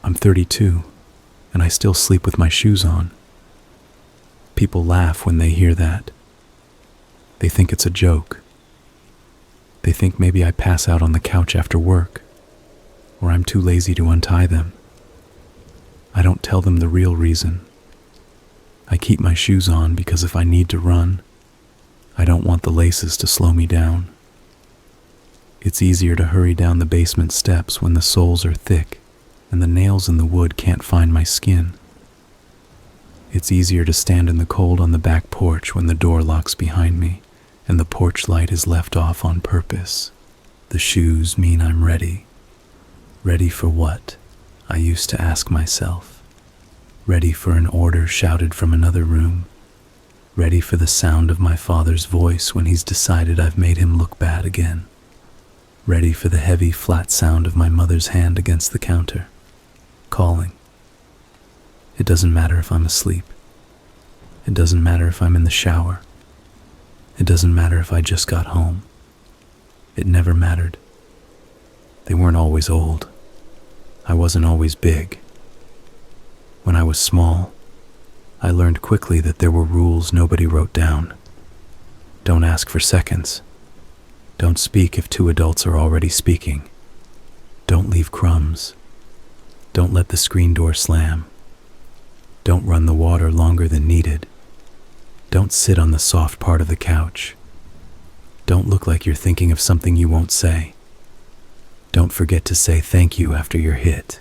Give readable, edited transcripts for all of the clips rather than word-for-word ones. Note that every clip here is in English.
I'm 32, and I still sleep with my shoes on. People laugh when they hear that. They think it's a joke. They think maybe I pass out on the couch after work, or I'm too lazy to untie them. I don't tell them the real reason. I keep my shoes on because if I need to run, I don't want the laces to slow me down. It's easier to hurry down the basement steps when the soles are thick and the nails in the wood can't find my skin. It's easier to stand in the cold on the back porch when the door locks behind me and the porch light is left off on purpose. The shoes mean I'm ready. Ready for what? I used to ask myself. Ready for an order shouted from another room. Ready for the sound of my father's voice when he's decided I've made him look bad again. Ready for the heavy, flat sound of my mother's hand against the counter, calling. It doesn't matter if I'm asleep. It doesn't matter if I'm in the shower. It doesn't matter if I just got home. It never mattered. They weren't always old. I wasn't always big. When I was small, I learned quickly that there were rules nobody wrote down. Don't ask for seconds. Don't speak if two adults are already speaking. Don't leave crumbs. Don't let the screen door slam. Don't run the water longer than needed. Don't sit on the soft part of the couch. Don't look like you're thinking of something you won't say. Don't forget to say thank you after you're hit.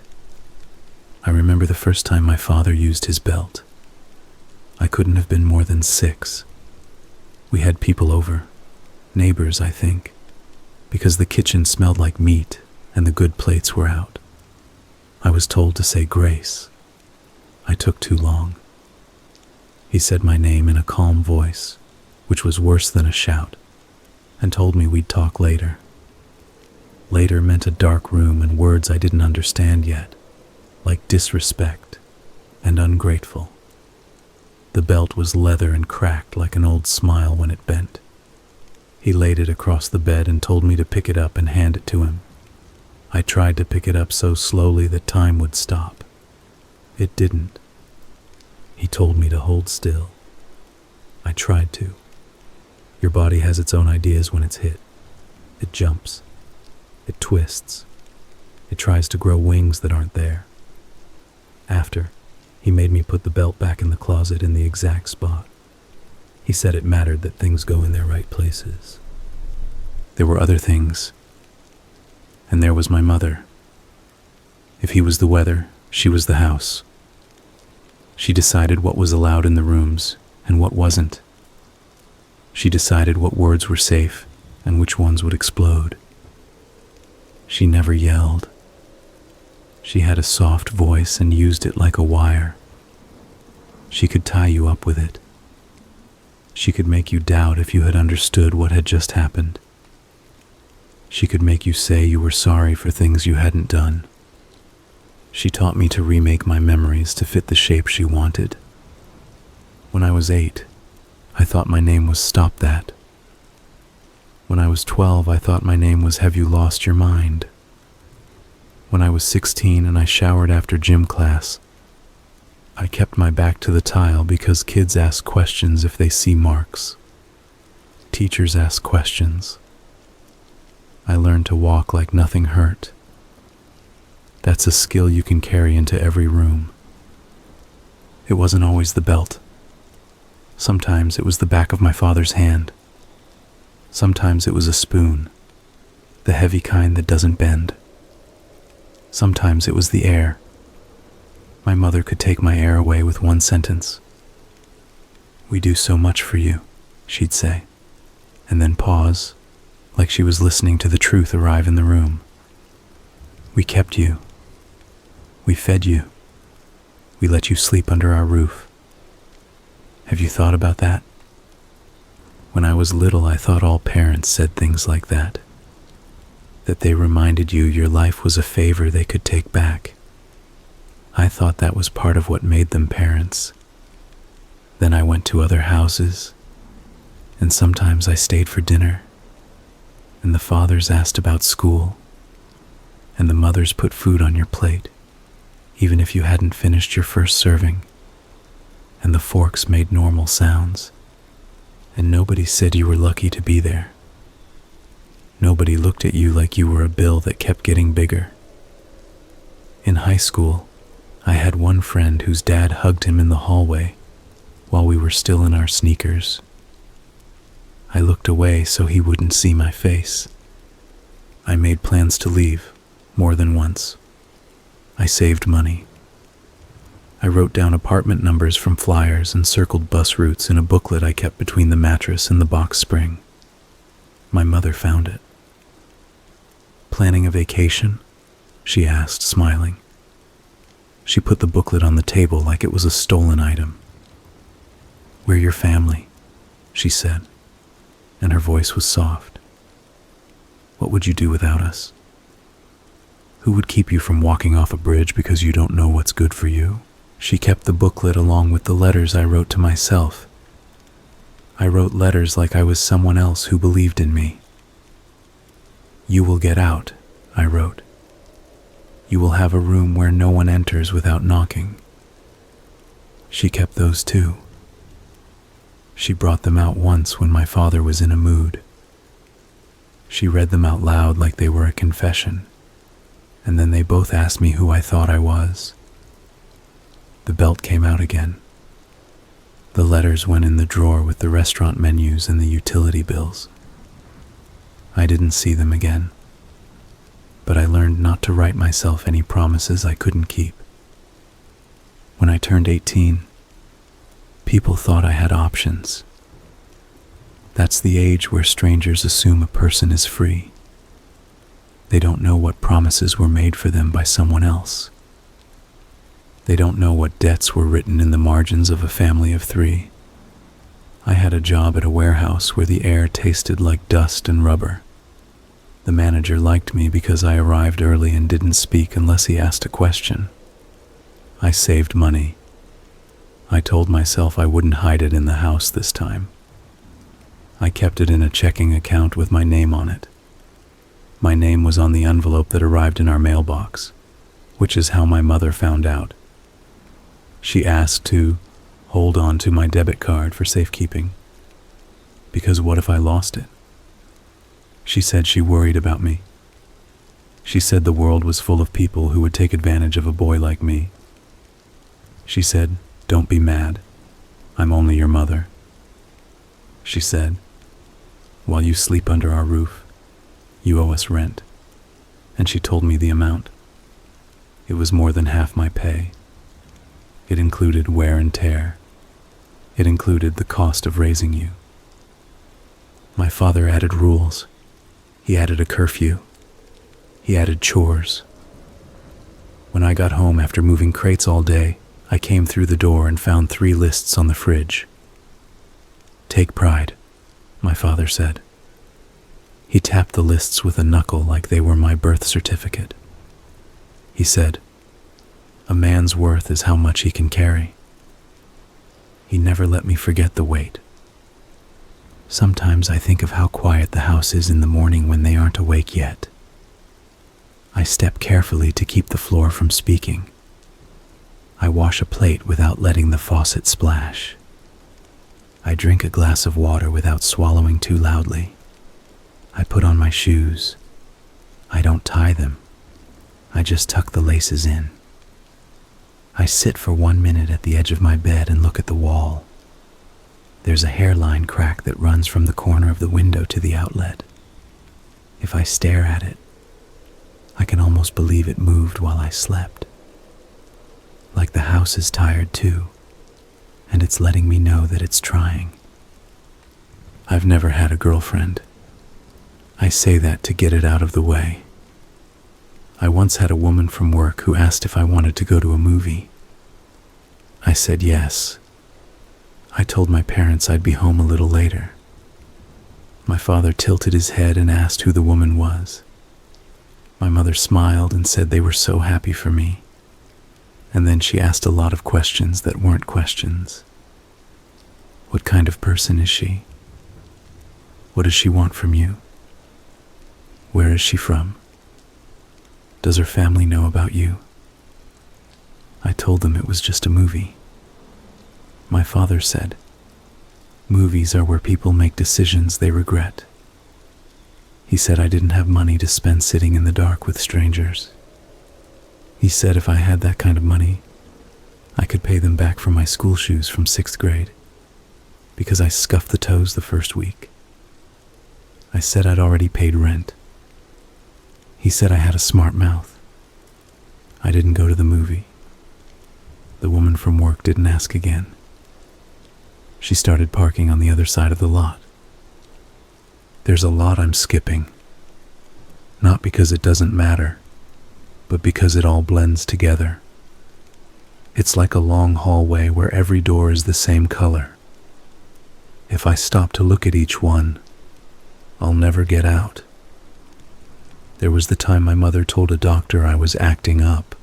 I remember the first time my father used his belt. I couldn't have been more than 6. We had people over, neighbors, I think, because the kitchen smelled like meat and the good plates were out. I was told to say grace. I took too long. He said my name in a calm voice, which was worse than a shout, and told me we'd talk later. Later meant a dark room and words I didn't understand yet, like disrespect and ungrateful. The belt was leather and cracked like an old smile when it bent. He laid it across the bed and told me to pick it up and hand it to him. I tried to pick it up so slowly that time would stop. It didn't. He told me to hold still. I tried to. Your body has its own ideas when it's hit. It jumps. It twists. It tries to grow wings that aren't there. After, he made me put the belt back in the closet in the exact spot. He said it mattered that things go in their right places. There were other things. And there was my mother. If he was the weather, she was the house. She decided what was allowed in the rooms and what wasn't. She decided what words were safe and which ones would explode. She never yelled. She had a soft voice and used it like a wire. She could tie you up with it. She could make you doubt if you had understood what had just happened. She could make you say you were sorry for things you hadn't done. She taught me to remake my memories to fit the shape she wanted. When I was 8, I thought my name was Stop That. When I was 12, I thought my name was Have You Lost Your Mind? When I was 16 and I showered after gym class, I kept my back to the tile because kids ask questions if they see marks. Teachers ask questions. I learned to walk like nothing hurt. That's a skill you can carry into every room. It wasn't always the belt. Sometimes it was the back of my father's hand. Sometimes it was a spoon, the heavy kind that doesn't bend. Sometimes it was the air. My mother could take my air away with one sentence. "We do so much for you," she'd say, and then pause, like she was listening to the truth arrive in the room. "We kept you. We fed you. We let you sleep under our roof. Have you thought about that?" When I was little, I thought all parents said things like that they reminded you your life was a favor they could take back. I thought that was part of what made them parents. Then I went to other houses, and sometimes I stayed for dinner, and the fathers asked about school, and the mothers put food on your plate, even if you hadn't finished your first serving, and the forks made normal sounds, and nobody said you were lucky to be there. Nobody looked at you like you were a bill that kept getting bigger. In high school, I had one friend whose dad hugged him in the hallway while we were still in our sneakers. I looked away so he wouldn't see my face. I made plans to leave more than once. I saved money. I wrote down apartment numbers from flyers and circled bus routes in a booklet I kept between the mattress and the box spring. My mother found it. "Planning a vacation?" she asked, smiling. She put the booklet on the table like it was a stolen item. "We're your family," she said, and her voice was soft. "What would you do without us? Who would keep you from walking off a bridge because you don't know what's good for you?" She kept the booklet along with the letters I wrote to myself. I wrote letters like I was someone else who believed in me. "You will get out," I wrote. "You will have a room where no one enters without knocking." She kept those too. She brought them out once when my father was in a mood. She read them out loud like they were a confession, and then they both asked me who I thought I was. The belt came out again. The letters went in the drawer with the restaurant menus and the utility bills. I didn't see them again, but I learned not to write myself any promises I couldn't keep. When I turned 18, people thought I had options. That's the age where strangers assume a person is free. They don't know what promises were made for them by someone else. They don't know what debts were written in the margins of a family of 3. I had a job at a warehouse where the air tasted like dust and rubber. The manager liked me because I arrived early and didn't speak unless he asked a question. I saved money. I told myself I wouldn't hide it in the house this time. I kept it in a checking account with my name on it. My name was on the envelope that arrived in our mailbox, which is how my mother found out. She asked to hold on to my debit card for safekeeping, because what if I lost it? She said she worried about me. She said the world was full of people who would take advantage of a boy like me. She said, "Don't be mad. I'm only your mother." She said, "While you sleep under our roof, you owe us rent." And she told me the amount. It was more than half my pay. It included wear and tear. It included the cost of raising you. My father added rules. He added a curfew. He added chores. When I got home after moving crates all day, I came through the door and found 3 lists on the fridge. "Take pride," my father said. He tapped the lists with a knuckle like they were my birth certificate. He said, "A man's worth is how much he can carry." He never let me forget the weight. Sometimes I think of how quiet the house is in the morning when they aren't awake yet. I step carefully to keep the floor from speaking. I wash a plate without letting the faucet splash. I drink a glass of water without swallowing too loudly. I put on my shoes. I don't tie them. I just tuck the laces in. I sit for 1 minute at the edge of my bed and look at the wall. There's a hairline crack that runs from the corner of the window to the outlet. If I stare at it, I can almost believe it moved while I slept. Like the house is tired too, and it's letting me know that it's trying. I've never had a girlfriend. I say that to get it out of the way. I once had a woman from work who asked if I wanted to go to a movie. I said yes. I told my parents I'd be home a little later. My father tilted his head and asked who the woman was. My mother smiled and said they were so happy for me. And then she asked a lot of questions that weren't questions. What kind of person is she? What does she want from you? Where is she from? Does her family know about you? I told them it was just a movie. My father said, "Movies are where people make decisions they regret." He said I didn't have money to spend sitting in the dark with strangers. He said if I had that kind of money, I could pay them back for my school shoes from 6th grade, because I scuffed the toes the first week. I said I'd already paid rent. He said I had a smart mouth. I didn't go to the movie. The woman from work didn't ask again. She started parking on the other side of the lot. There's a lot I'm skipping. Not because it doesn't matter, but because it all blends together. It's like a long hallway where every door is the same color. If I stop to look at each one, I'll never get out. There was the time my mother told a doctor I was acting up,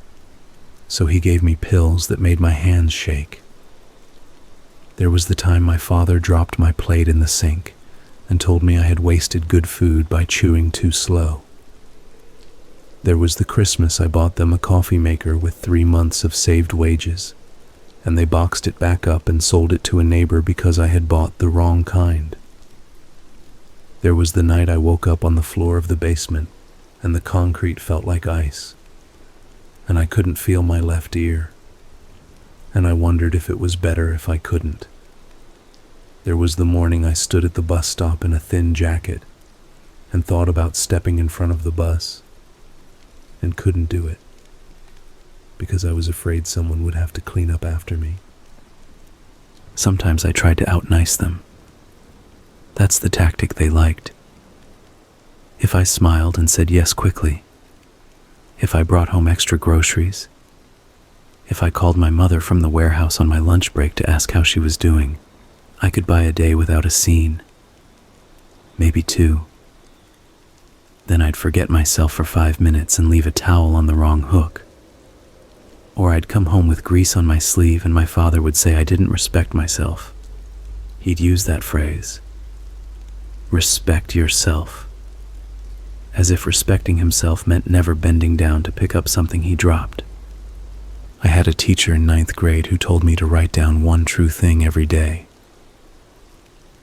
so he gave me pills that made my hands shake. There was the time my father dropped my plate in the sink and told me I had wasted good food by chewing too slow. There was the Christmas I bought them a coffee maker with 3 months of saved wages, and they boxed it back up and sold it to a neighbor because I had bought the wrong kind. There was the night I woke up on the floor of the basement and the concrete felt like ice, and I couldn't feel my left ear, and I wondered if it was better if I couldn't. There was the morning I stood at the bus stop in a thin jacket and thought about stepping in front of the bus and couldn't do it because I was afraid someone would have to clean up after me. Sometimes I tried to out-nice them. That's the tactic they liked. If I smiled and said yes quickly, if I brought home extra groceries, if I called my mother from the warehouse on my lunch break to ask how she was doing, I could buy a day without a scene, maybe 2. Then I'd forget myself for 5 minutes and leave a towel on the wrong hook. Or I'd come home with grease on my sleeve and my father would say I didn't respect myself. He'd use that phrase, respect yourself, as if respecting himself meant never bending down to pick up something he dropped. I had a teacher in 9th grade who told me to write down one true thing every day.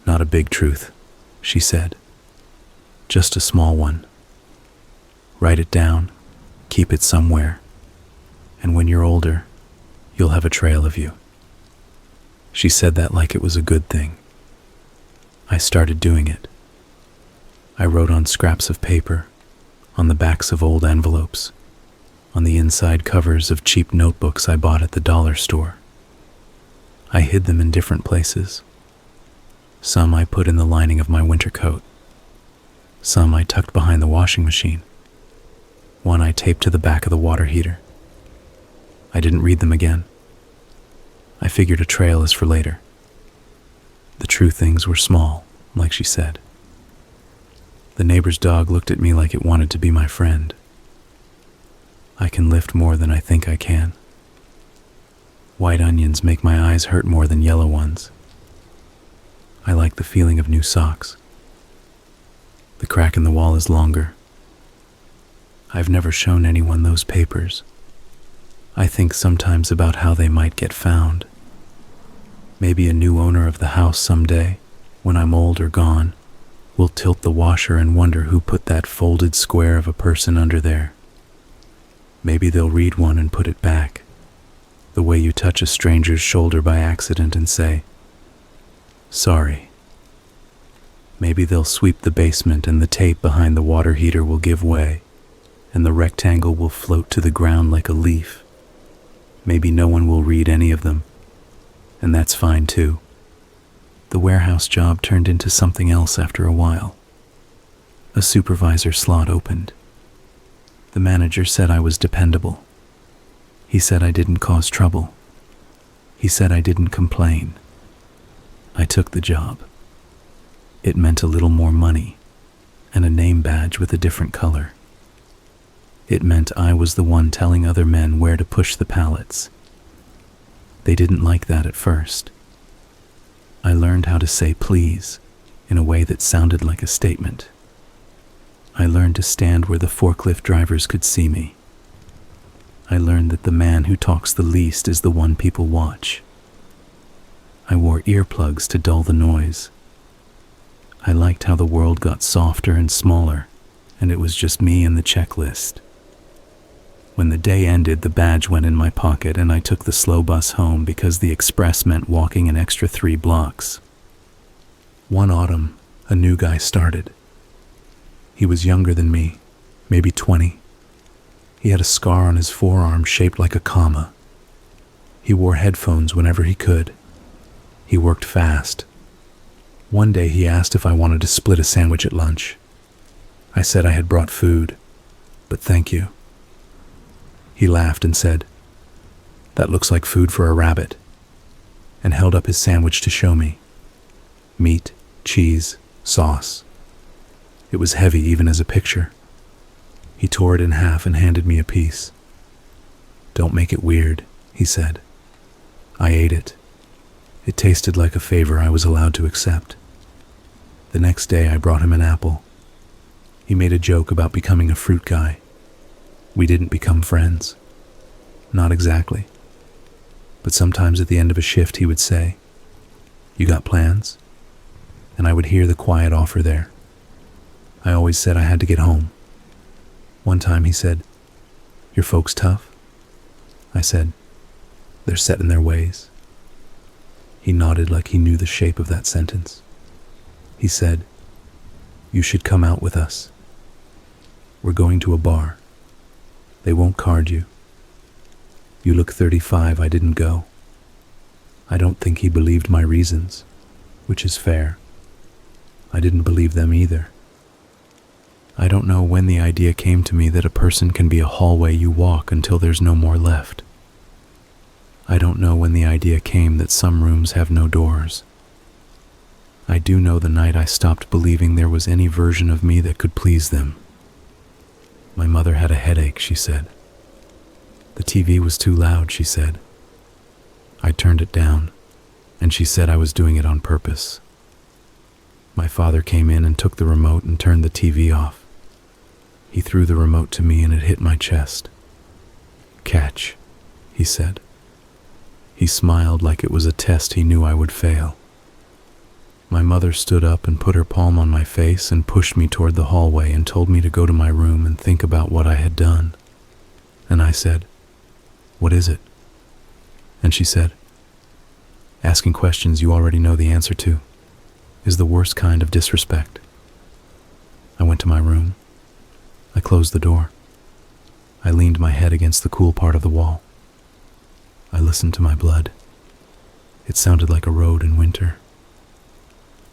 Not a big truth, she said, just a small one. Write it down, keep it somewhere, and when you're older, you'll have a trail of you. She said that like it was a good thing. I started doing it. I wrote on scraps of paper, on the backs of old envelopes, on the inside covers of cheap notebooks I bought at the dollar store. I hid them in different places. Some I put in the lining of my winter coat. Some I tucked behind the washing machine. One I taped to the back of the water heater. I didn't read them again. I figured a trail is for later. The true things were small, like she said. The neighbor's dog looked at me like it wanted to be my friend. I can lift more than I think I can. White onions make my eyes hurt more than yellow ones. I like the feeling of new socks. The crack in the wall is longer. I've never shown anyone those papers. I think sometimes about how they might get found. Maybe a new owner of the house someday, when I'm old or gone, will tilt the washer and wonder who put that folded square of a person under there. Maybe they'll read one and put it back, the way you touch a stranger's shoulder by accident and say, "Sorry." Maybe they'll sweep the basement and the tape behind the water heater will give way, and the rectangle will float to the ground like a leaf. Maybe no one will read any of them, and that's fine too. The warehouse job turned into something else after a while. A supervisor slot opened. The manager said I was dependable. He said I didn't cause trouble. He said I didn't complain. I took the job. It meant a little more money and a name badge with a different color. It meant I was the one telling other men where to push the pallets. They didn't like that at first. I learned how to say please in a way that sounded like a statement. I learned to stand where the forklift drivers could see me. I learned that the man who talks the least is the one people watch. I wore earplugs to dull the noise. I liked how the world got softer and smaller, and it was just me and the checklist. When the day ended, the badge went in my pocket and I took the slow bus home because the express meant walking an extra 3 blocks. One autumn, a new guy started. He was younger than me, maybe 20. He had a scar on his forearm shaped like a comma. He wore headphones whenever he could. He worked fast. One day he asked if I wanted to split a sandwich at lunch. I said I had brought food, but thank you. He laughed and said, "That looks like food for a rabbit," and held up his sandwich to show me. Meat, cheese, sauce. It was heavy even as a picture. He tore it in half and handed me a piece. "Don't make it weird," he said. I ate it. It tasted like a favor I was allowed to accept. The next day I brought him an apple. He made a joke about becoming a fruit guy. We didn't become friends. Not exactly. But sometimes at the end of a shift he would say, "You got plans?" And I would hear the quiet offer there. I always said I had to get home. One time he said, "Your folks tough?" I said, "They're set in their ways." He nodded like he knew the shape of that sentence. He said, "You should come out with us. We're going to a bar. They won't card you." You look 35, I didn't go. I don't think he believed my reasons, which is fair. I didn't believe them either. I don't know when the idea came to me that a person can be a hallway you walk until there's no more left. I don't know when the idea came that some rooms have no doors. I do know the night I stopped believing there was any version of me that could please them. My mother had a headache, she said. The TV was too loud, she said. I turned it down, and she said I was doing it on purpose. My father came in and took the remote and turned the TV off. He threw the remote to me and it hit my chest. "Catch," he said. He smiled like it was a test he knew I would fail. My mother stood up and put her palm on my face and pushed me toward the hallway and told me to go to my room and think about what I had done. And I said, "What is it?" And she said, "Asking questions you already know the answer to is the worst kind of disrespect." I went to my room. I closed the door. I leaned my head against the cool part of the wall. I listened to my blood. It sounded like a road in winter.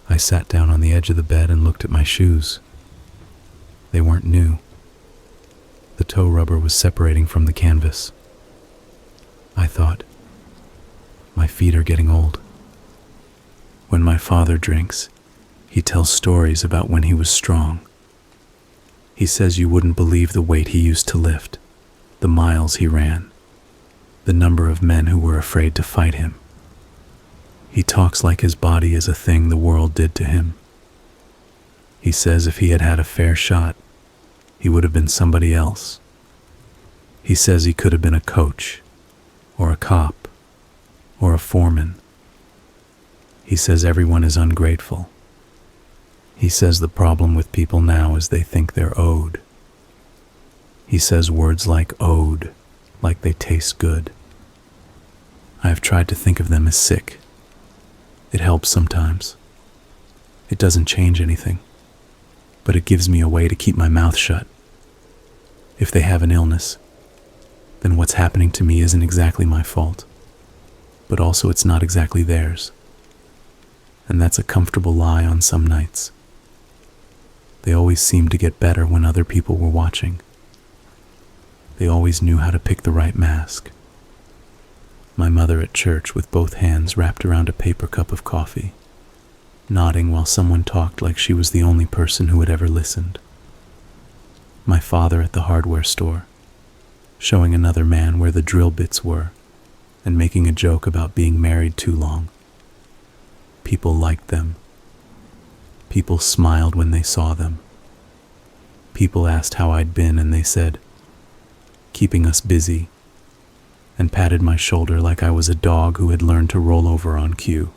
I sat down on the edge of the bed and looked at my shoes. They weren't new. The toe rubber was separating from the canvas. I thought, my feet are getting old. When my father drinks, he tells stories about when he was strong. He says you wouldn't believe the weight he used to lift, the miles he ran, the number of men who were afraid to fight him. He talks like his body is a thing the world did to him. He says if he had had a fair shot, he would have been somebody else. He says he could have been a coach, or a cop, or a foreman. He says everyone is ungrateful. He says the problem with people now is they think they're owed. He says words like owed, like they taste good. I have tried to think of them as sick. It helps sometimes. It doesn't change anything, but it gives me a way to keep my mouth shut. If they have an illness, then what's happening to me isn't exactly my fault, but also it's not exactly theirs. And that's a comfortable lie on some nights. They always seemed to get better when other people were watching. They always knew how to pick the right mask. My mother at church with both hands wrapped around a paper cup of coffee, nodding while someone talked like she was the only person who had ever listened. My father at the hardware store, showing another man where the drill bits were and making a joke about being married too long. People liked them. People smiled when they saw them. People asked how I'd been and they said, "Keeping us busy, and patted my shoulder like I was a dog who had learned to roll over on cue.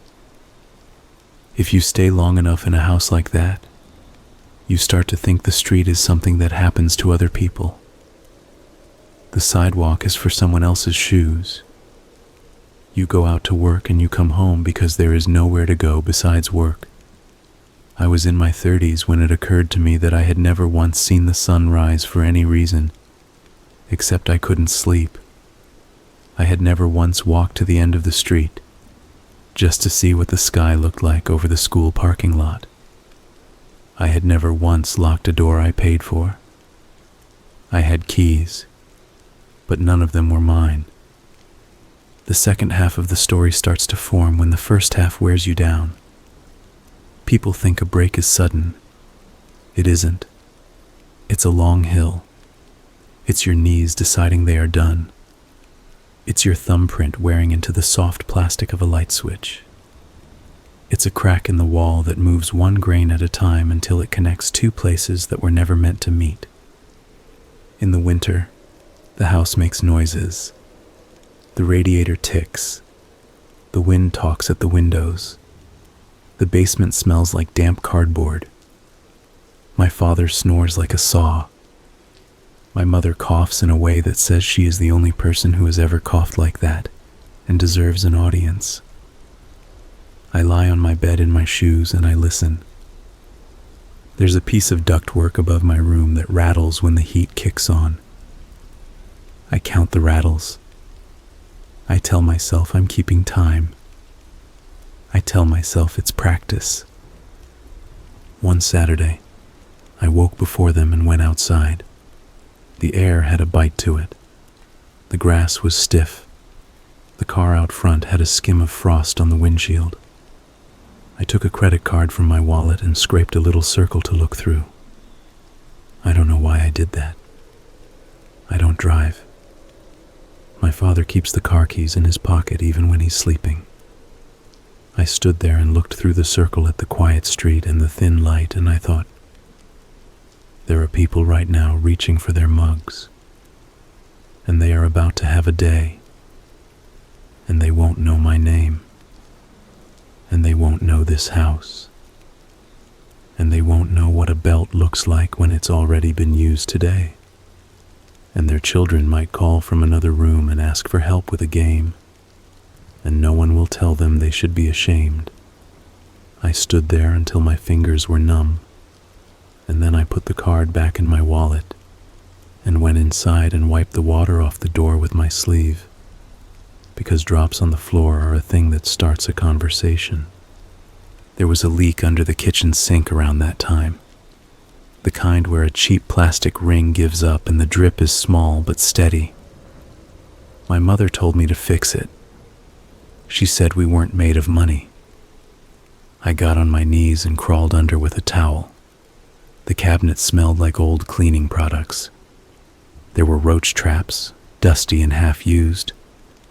If you stay long enough in a house like that, you start to think the street is something that happens to other people. The sidewalk is for someone else's shoes. You go out to work and you come home because there is nowhere to go besides work. I was in my 30s when it occurred to me that I had never once seen the sun rise for any reason, except I couldn't sleep. I had never once walked to the end of the street, just to see what the sky looked like over the school parking lot. I had never once locked a door I paid for. I had keys, but none of them were mine. The second half of the story starts to form when the first half wears you down. People think a break is sudden. It isn't. It's a long hill. It's your knees deciding they are done. It's your thumbprint wearing into the soft plastic of a light switch. It's a crack in the wall that moves one grain at a time until it connects two places that were never meant to meet. In the winter, the house makes noises. The radiator ticks. The wind talks at the windows. The basement smells like damp cardboard. My father snores like a saw. My mother coughs in a way that says she is the only person who has ever coughed like that and deserves an audience. I lie on my bed in my shoes and I listen. There's a piece of ductwork above my room that rattles when the heat kicks on. I count the rattles. I tell myself I'm keeping time. I tell myself it's practice. One Saturday, I woke before them and went outside. The air had a bite to it. The grass was stiff. The car out front had a skim of frost on the windshield. I took a credit card from my wallet and scraped a little circle to look through. I don't know why I did that. I don't drive. My father keeps the car keys in his pocket even when he's sleeping. I stood there and looked through the circle at the quiet street and the thin light, and I thought, there are people right now reaching for their mugs, and they are about to have a day, and they won't know my name, and they won't know this house, and they won't know what a belt looks like when it's already been used today, and their children might call from another room and ask for help with a game, and no one will tell them they should be ashamed. I stood there until my fingers were numb, and then I put the card back in my wallet and went inside and wiped the water off the door with my sleeve, because drops on the floor are a thing that starts a conversation. There was a leak under the kitchen sink around that time, the kind where a cheap plastic ring gives up and the drip is small but steady. My mother told me to fix it. She said we weren't made of money. I got on my knees and crawled under with a towel. The cabinet smelled like old cleaning products. There were roach traps, dusty and half-used,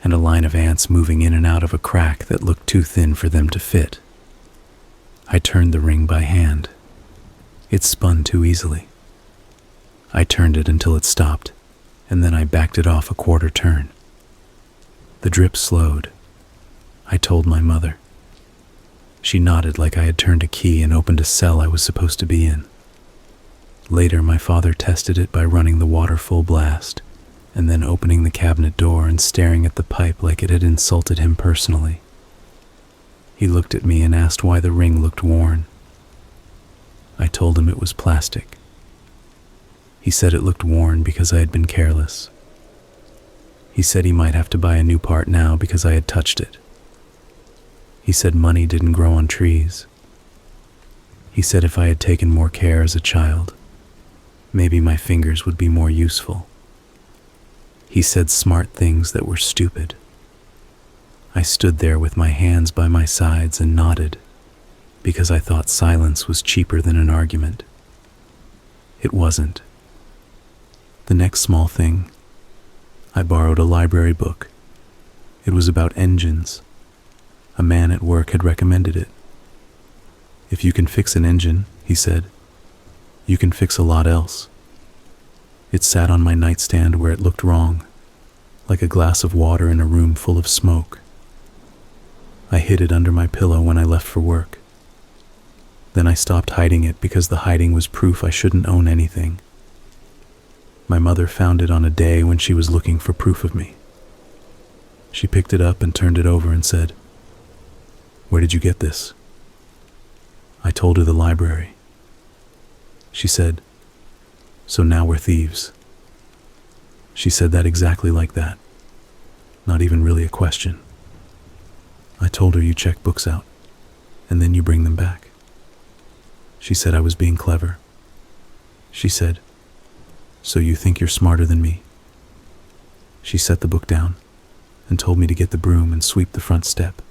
and a line of ants moving in and out of a crack that looked too thin for them to fit. I turned the ring by hand. It spun too easily. I turned it until it stopped, and then I backed it off a quarter turn. The drip slowed. I told my mother. She nodded like I had turned a key and opened a cell I was supposed to be in. Later, my father tested it by running the water full blast, and then opening the cabinet door and staring at the pipe like it had insulted him personally. He looked at me and asked why the ring looked worn. I told him it was plastic. He said it looked worn because I had been careless. He said he might have to buy a new part now because I had touched it. He said money didn't grow on trees. He said if I had taken more care as a child, maybe my fingers would be more useful. He said smart things that were stupid. I stood there with my hands by my sides and nodded, because I thought silence was cheaper than an argument. It wasn't. The next small thing, I borrowed a library book. It was about engines. A man at work had recommended it. If you can fix an engine, he said, you can fix a lot else. It sat on my nightstand where it looked wrong. like a glass of water in a room full of smoke. I hid it under my pillow when I left for work. Then I stopped hiding it because the hiding was proof I shouldn't own anything. My mother found it on a day when she was looking for proof of me. She picked it up and turned it over and said, "Where did you get this?" I told her the library. She said, "So now we're thieves." She said that exactly like that, not even really a question. I told her you check books out, and then you bring them back. She said I was being clever. She said, "So you think you're smarter than me?" She set the book down and told me to get the broom and sweep the front step,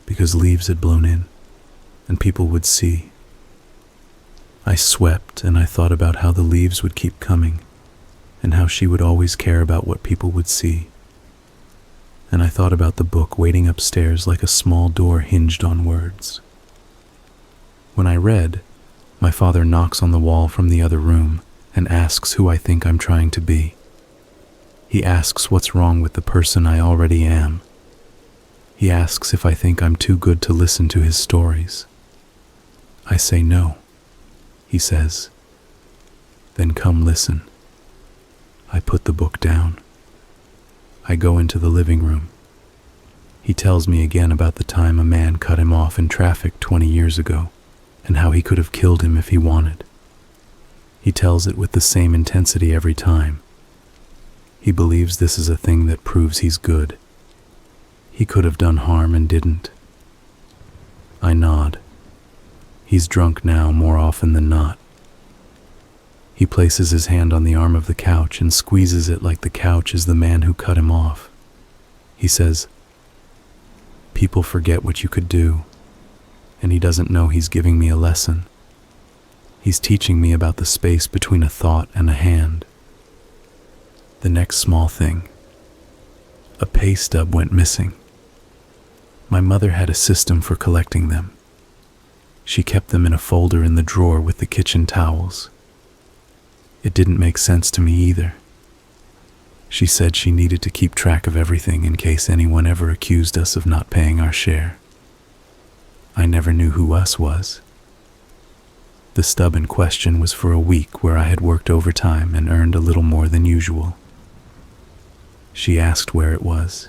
because leaves had blown in, and people would see. I swept, and I thought about how the leaves would keep coming, and how she would always care about what people would see. And I thought about the book waiting upstairs like a small door hinged on words. When I read, my father knocks on the wall from the other room and asks who I think I'm trying to be. He asks what's wrong with the person I already am. He asks if I think I'm too good to listen to his stories. I say no. He says, "Then come listen." I put the book down. I go into the living room. He tells me again about the time a man cut him off in traffic 20 years ago, and how he could have killed him if he wanted. He tells it with the same intensity every time. He believes this is a thing that proves he's good. He could have done harm and didn't. I nod. He's drunk now more often than not. He places his hand on the arm of the couch and squeezes it like the couch is the man who cut him off. He says, "People forget what you could do," and he doesn't know he's giving me a lesson. He's teaching me about the space between a thought and a hand. The next small thing. A pay stub went missing. My mother had a system for collecting them. She kept them in a folder in the drawer with the kitchen towels. It didn't make sense to me either. She said she needed to keep track of everything in case anyone ever accused us of not paying our share. I never knew who us was. The stub in question was for a week where I had worked overtime and earned a little more than usual. She asked where it was.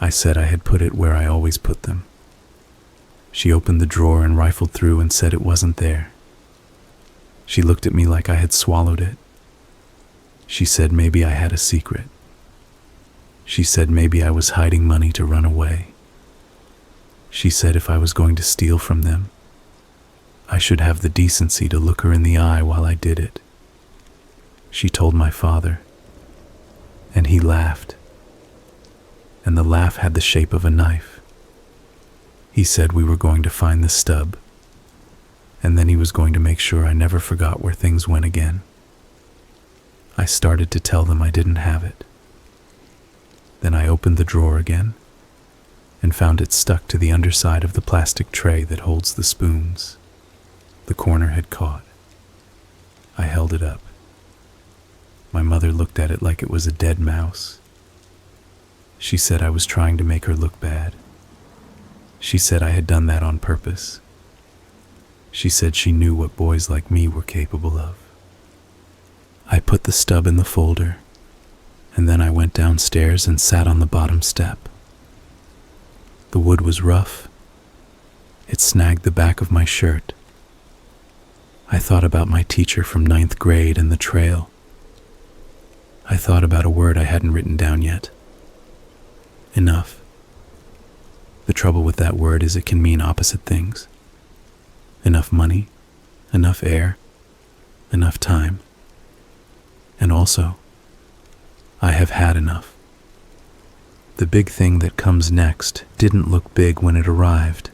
I said I had put it where I always put them. She opened the drawer and rifled through and said it wasn't there. She looked at me like I had swallowed it. She said maybe I had a secret. She said maybe I was hiding money to run away. She said if I was going to steal from them, I should have the decency to look her in the eye while I did it. She told my father, and he laughed. And the laugh had the shape of a knife. He said we were going to find the stub, and then he was going to make sure I never forgot where things went again. I started to tell them I didn't have it. Then I opened the drawer again and found it stuck to the underside of the plastic tray that holds the spoons. The corner had caught. I held it up. My mother looked at it like it was a dead mouse. She said I was trying to make her look bad. She said I had done that on purpose. She said she knew what boys like me were capable of. I put the stub in the folder, and then I went downstairs and sat on the bottom step. The wood was rough. It snagged the back of my shirt. I thought about my teacher from 9th grade and the trail. I thought about a word I hadn't written down yet. Enough. The trouble with that word is it can mean opposite things. Enough money, enough air, enough time. And also, I have had enough. The big thing that comes next didn't look big when it arrived.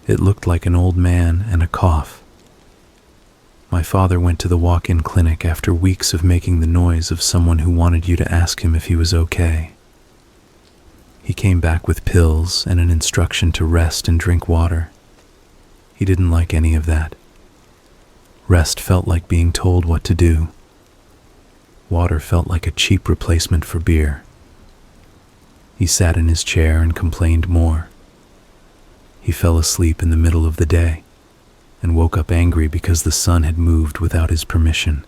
It looked like an old man and a cough. My father went to the walk-in clinic after weeks of making the noise of someone who wanted you to ask him if he was okay. He came back with pills and an instruction to rest and drink water. He didn't like any of that. Rest felt like being told what to do. Water felt like a cheap replacement for beer. He sat in his chair and complained more. He fell asleep in the middle of the day and woke up angry because the sun had moved without his permission.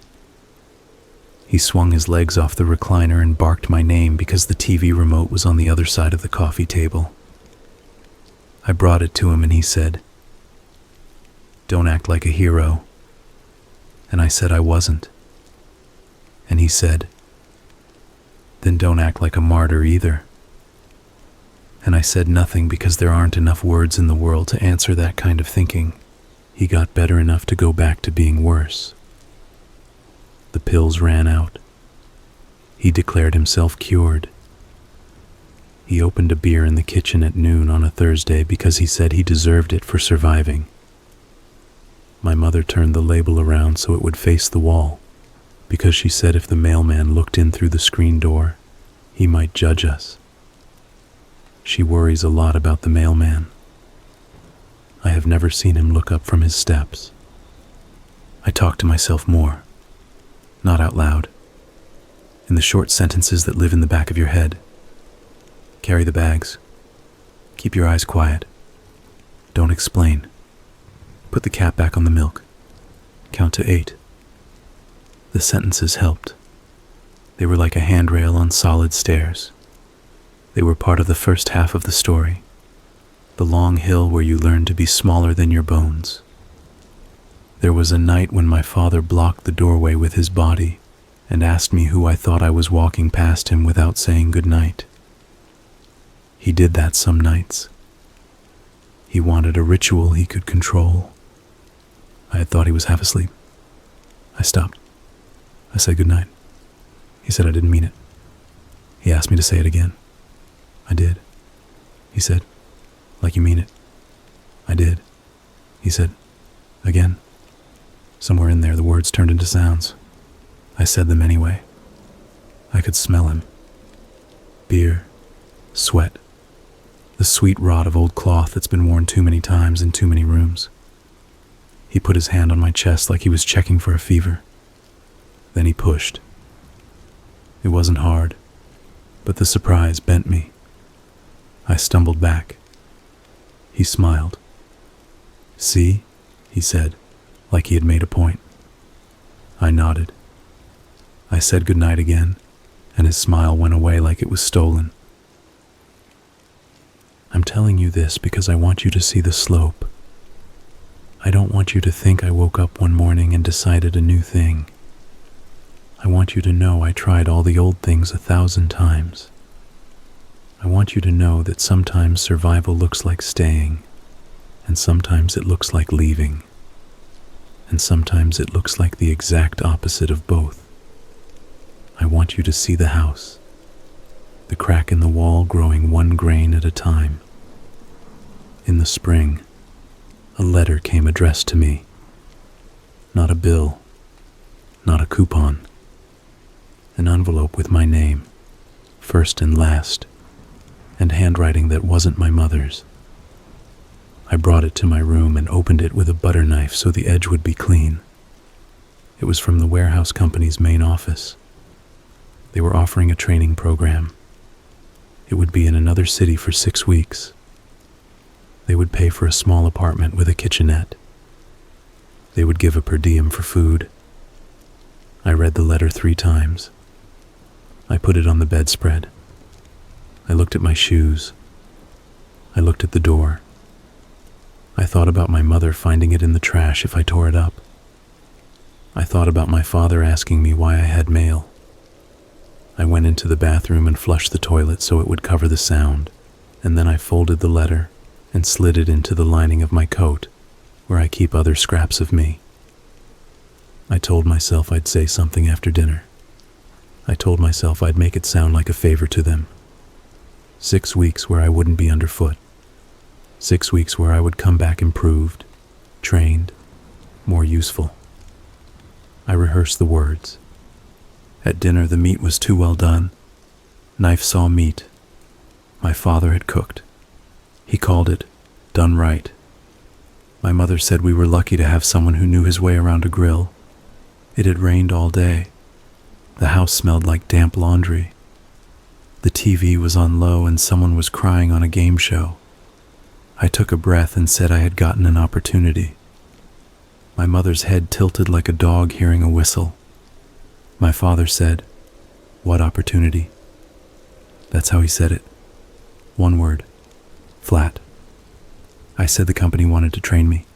He swung his legs off the recliner and barked my name because the TV remote was on the other side of the coffee table. I brought it to him and he said, "Don't act like a hero." And I said I wasn't. And he said, "Then don't act like a martyr either." And I said nothing because there aren't enough words in the world to answer that kind of thinking. He got better enough to go back to being worse. The pills ran out. He declared himself cured. He opened a beer in the kitchen at noon on a Thursday because he said he deserved it for surviving. My mother turned the label around so it would face the wall, because she said if the mailman looked in through the screen door, he might judge us. She worries a lot about the mailman. I have never seen him look up from his steps. I talk to myself more, not out loud, in the short sentences that live in the back of your head. Carry the bags. Keep your eyes quiet. Don't explain. Put the cap back on the milk. Count to 8. The sentences helped. They were like a handrail on solid stairs. They were part of the first half of the story, the long hill where you learn to be smaller than your bones. There was a night when my father blocked the doorway with his body and asked me who I thought I was walking past him without saying goodnight. He did that some nights. He wanted a ritual he could control. I had thought he was half asleep. I stopped. I said goodnight. He said I didn't mean it. He asked me to say it again. I did. He said, "Like you mean it." I did. He said, "Again." Somewhere in there, the words turned into sounds. I said them anyway. I could smell him. Beer, sweat, the sweet rot of old cloth that's been worn too many times in too many rooms. He put his hand on my chest like he was checking for a fever. Then he pushed. It wasn't hard, but the surprise bent me. I stumbled back. He smiled. "See?" he said, like he had made a point. I nodded. I said goodnight again, and his smile went away like it was stolen. I'm telling you this because I want you to see the slope. I don't want you to think I woke up one morning and decided a new thing. I want you to know I tried all the old things 1,000 times. I want you to know that sometimes survival looks like staying, and sometimes it looks like leaving, and sometimes it looks like the exact opposite of both. I want you to see the house, the crack in the wall growing one grain at a time. In the spring, a letter came addressed to me. Not a bill, not a coupon. An envelope with my name, first and last, and handwriting that wasn't my mother's. I brought it to my room and opened it with a butter knife so the edge would be clean. It was from the warehouse company's main office. They were offering a training program. It would be in another city for 6 weeks. They would pay for a small apartment with a kitchenette. They would give a per diem for food. I read the letter 3 times. I put it on the bedspread. I looked at my shoes. I looked at the door. I thought about my mother finding it in the trash if I tore it up. I thought about my father asking me why I had mail. I went into the bathroom and flushed the toilet so it would cover the sound, and then I folded the letter and slid it into the lining of my coat, where I keep other scraps of me. I told myself I'd say something after dinner. I told myself I'd make it sound like a favor to them. 6 weeks where I wouldn't be underfoot. 6 weeks where I would come back improved, trained, more useful. I rehearsed the words. At dinner, the meat was too well done. Knife saw meat. My father had cooked. He called it done right. My mother said we were lucky to have someone who knew his way around a grill. It had rained all day. The house smelled like damp laundry. The TV was on low and someone was crying on a game show. I took a breath and said I had gotten an opportunity. My mother's head tilted like a dog hearing a whistle. My father said, "What opportunity?" That's how he said it. One word. Flat. I said the company wanted to train me.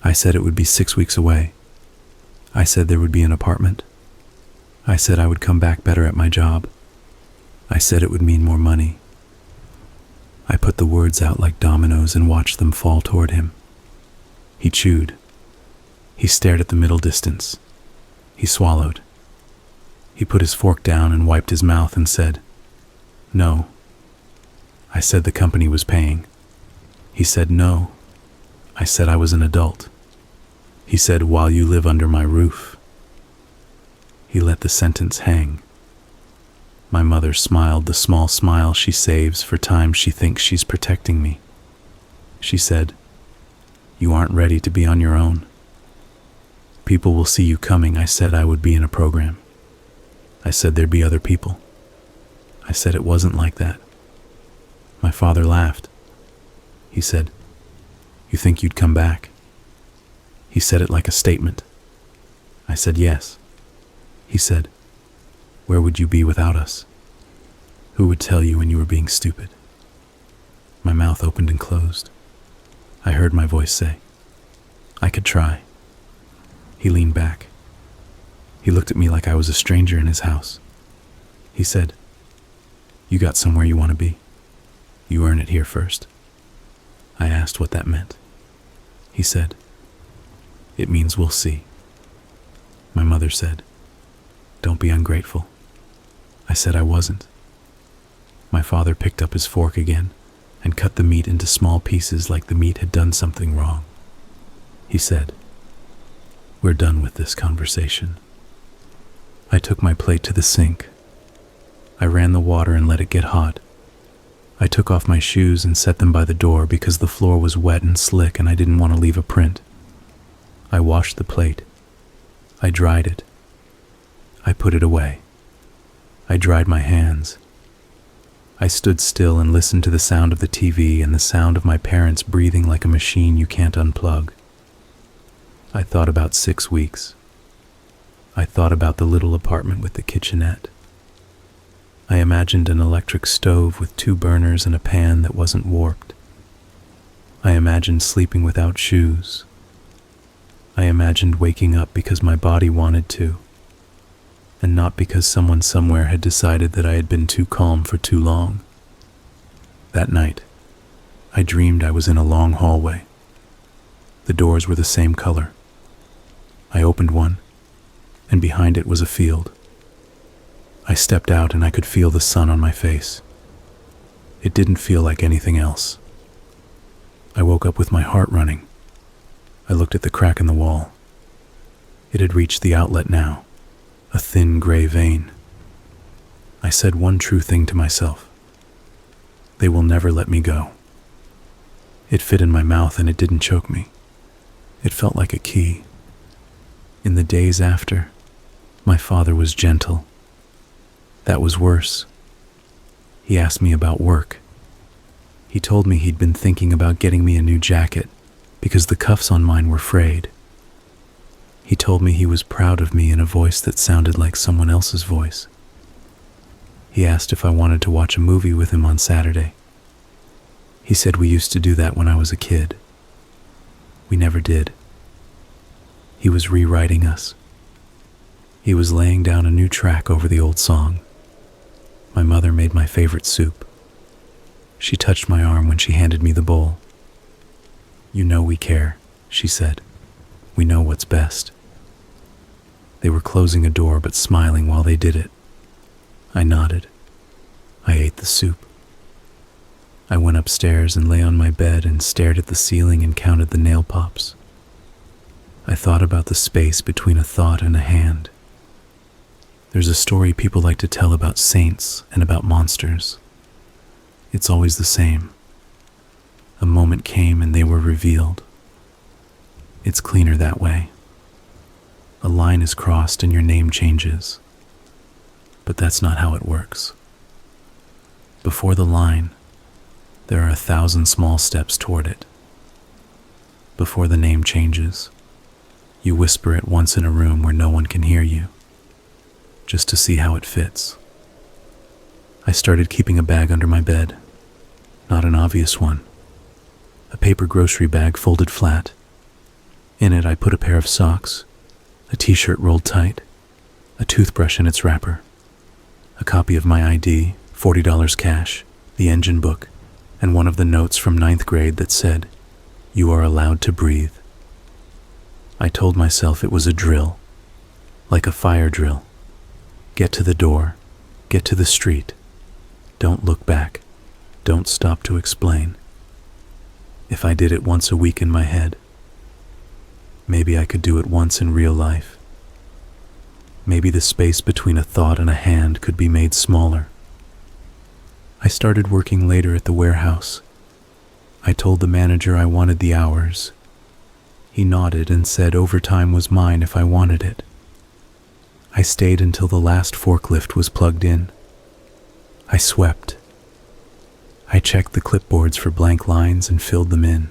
I said it would be 6 weeks away. I said there would be an apartment. I said I would come back better at my job. I said it would mean more money. I put the words out like dominoes and watched them fall toward him. He chewed. He stared at the middle distance. He swallowed. He put his fork down and wiped his mouth and said, "No." I said the company was paying. He said no. I said I was an adult. He said, "While you live under my roof." He let the sentence hang. My mother smiled the small smile she saves for times she thinks she's protecting me. She said, "You aren't ready to be on your own. People will see you coming." I said I would be in a program. I said there'd be other people. I said it wasn't like that. My father laughed. He said, "You think you'd come back?" He said it like a statement. I said yes. He said, "Where would you be without us? Who would tell you when you were being stupid?" My mouth opened and closed. I heard my voice say, "I could try." He leaned back. He looked at me like I was a stranger in his house. He said, "You got somewhere you want to be. You earn it here first." I asked what that meant. He said, "It means we'll see." My mother said, "Don't be ungrateful." I said I wasn't. My father picked up his fork again and cut the meat into small pieces like the meat had done something wrong. He said, "We're done with this conversation." I took my plate to the sink. I ran the water and let it get hot. I took off my shoes and set them by the door because the floor was wet and slick and I didn't want to leave a print. I washed the plate. I dried it. I put it away. I dried my hands. I stood still and listened to the sound of the TV and the sound of my parents breathing like a machine you can't unplug. I thought about 6 weeks. I thought about the little apartment with the kitchenette. I imagined an electric stove with 2 burners and a pan that wasn't warped. I imagined sleeping without shoes. I imagined waking up because my body wanted to, and not because someone somewhere had decided that I had been too calm for too long. That night, I dreamed I was in a long hallway. The doors were the same color. I opened one, and behind it was a field. I stepped out and I could feel the sun on my face. It didn't feel like anything else. I woke up with my heart running. I looked at the crack in the wall. It had reached the outlet now, a thin gray vein. I said one true thing to myself. They will never let me go. It fit in my mouth and it didn't choke me. It felt like a key. In the days after, my father was gentle. That was worse. He asked me about work. He told me he'd been thinking about getting me a new jacket because the cuffs on mine were frayed. He told me he was proud of me in a voice that sounded like someone else's voice. He asked if I wanted to watch a movie with him on Saturday. He said we used to do that when I was a kid. We never did. He was rewriting us. He was laying down a new track over the old song. My mother made my favorite soup. She touched my arm when she handed me the bowl. "You know we care," she said. "We know what's best." They were closing a door but smiling while they did it. I nodded. I ate the soup. I went upstairs and lay on my bed and stared at the ceiling and counted the nail pops. I thought about the space between a thought and a hand. There's a story people like to tell about saints and about monsters. It's always the same. A moment came and they were revealed. It's cleaner that way. A line is crossed and your name changes. But that's not how it works. Before the line, there are 1,000 small steps toward it. Before the name changes, you whisper it once in a room where no one can hear you, just to see how it fits. I started keeping a bag under my bed, not an obvious one, a paper grocery bag folded flat. In it I put a pair of socks, a t-shirt rolled tight, a toothbrush in its wrapper, a copy of my ID, $40 cash, the engine book, and one of the notes from 9th grade that said, "You are allowed to breathe." I told myself it was a drill, like a fire drill. Get to the door, get to the street. Don't look back, don't stop to explain. If I did it once a week in my head, maybe I could do it once in real life. Maybe the space between a thought and a hand could be made smaller. I started working later at the warehouse. I told the manager I wanted the hours. He nodded and said overtime was mine if I wanted it. I stayed until the last forklift was plugged in. I swept. I checked the clipboards for blank lines and filled them in.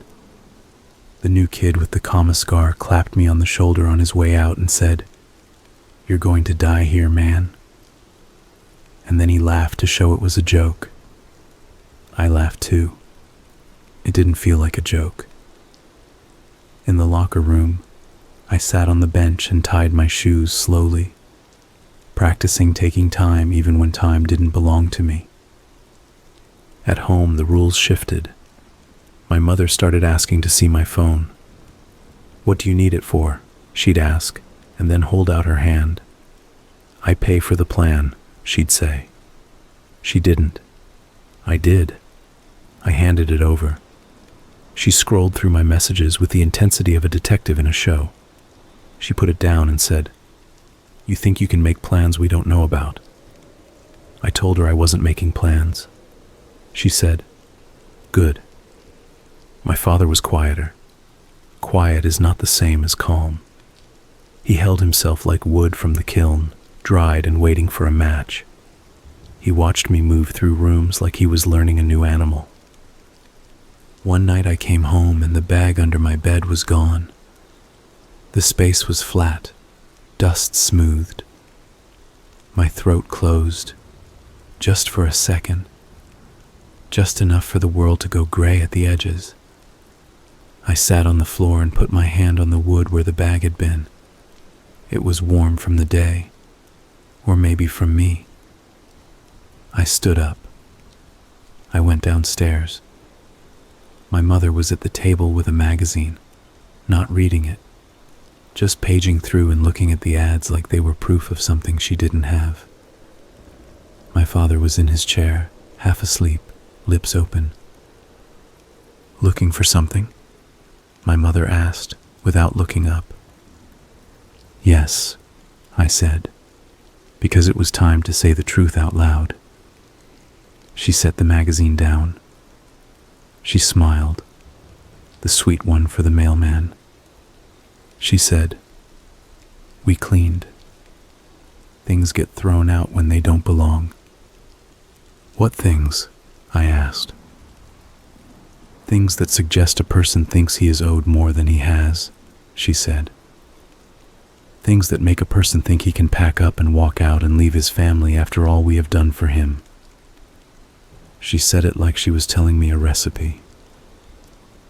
The new kid with the comma scar clapped me on the shoulder on his way out and said, "You're going to die here, man." And then he laughed to show it was a joke. I laughed too. It didn't feel like a joke. In the locker room, I sat on the bench and tied my shoes slowly, practicing taking time even when time didn't belong to me. At home, the rules shifted. My mother started asking to see my phone. "What do you need it for?" she'd ask, and then hold out her hand. "I pay for the plan," she'd say. She didn't. I did. I handed it over. She scrolled through my messages with the intensity of a detective in a show. She put it down and said, "You think you can make plans we don't know about?" I told her I wasn't making plans. She said, "Good." My father was quieter. Quiet is not the same as calm. He held himself like wood from the kiln, dried and waiting for a match. He watched me move through rooms like he was learning a new animal. One night I came home and the bag under my bed was gone. The space was flat, dust smoothed. My throat closed, just for a second, just enough for the world to go gray at the edges. I sat on the floor and put my hand on the wood where the bag had been. It was warm from the day, or maybe from me. I stood up. I went downstairs. My mother was at the table with a magazine, not reading it, just paging through and looking at the ads like they were proof of something she didn't have. My father was in his chair, half asleep, lips open. "Looking for something?" my mother asked, without looking up. "Yes," I said, because it was time to say the truth out loud. She set the magazine down. She smiled, the sweet one for the mailman. She said, "We cleaned. Things get thrown out when they don't belong." "What things?" I asked. "Things that suggest a person thinks he is owed more than he has," she said. "Things that make a person think he can pack up and walk out and leave his family after all we have done for him." She said it like she was telling me a recipe.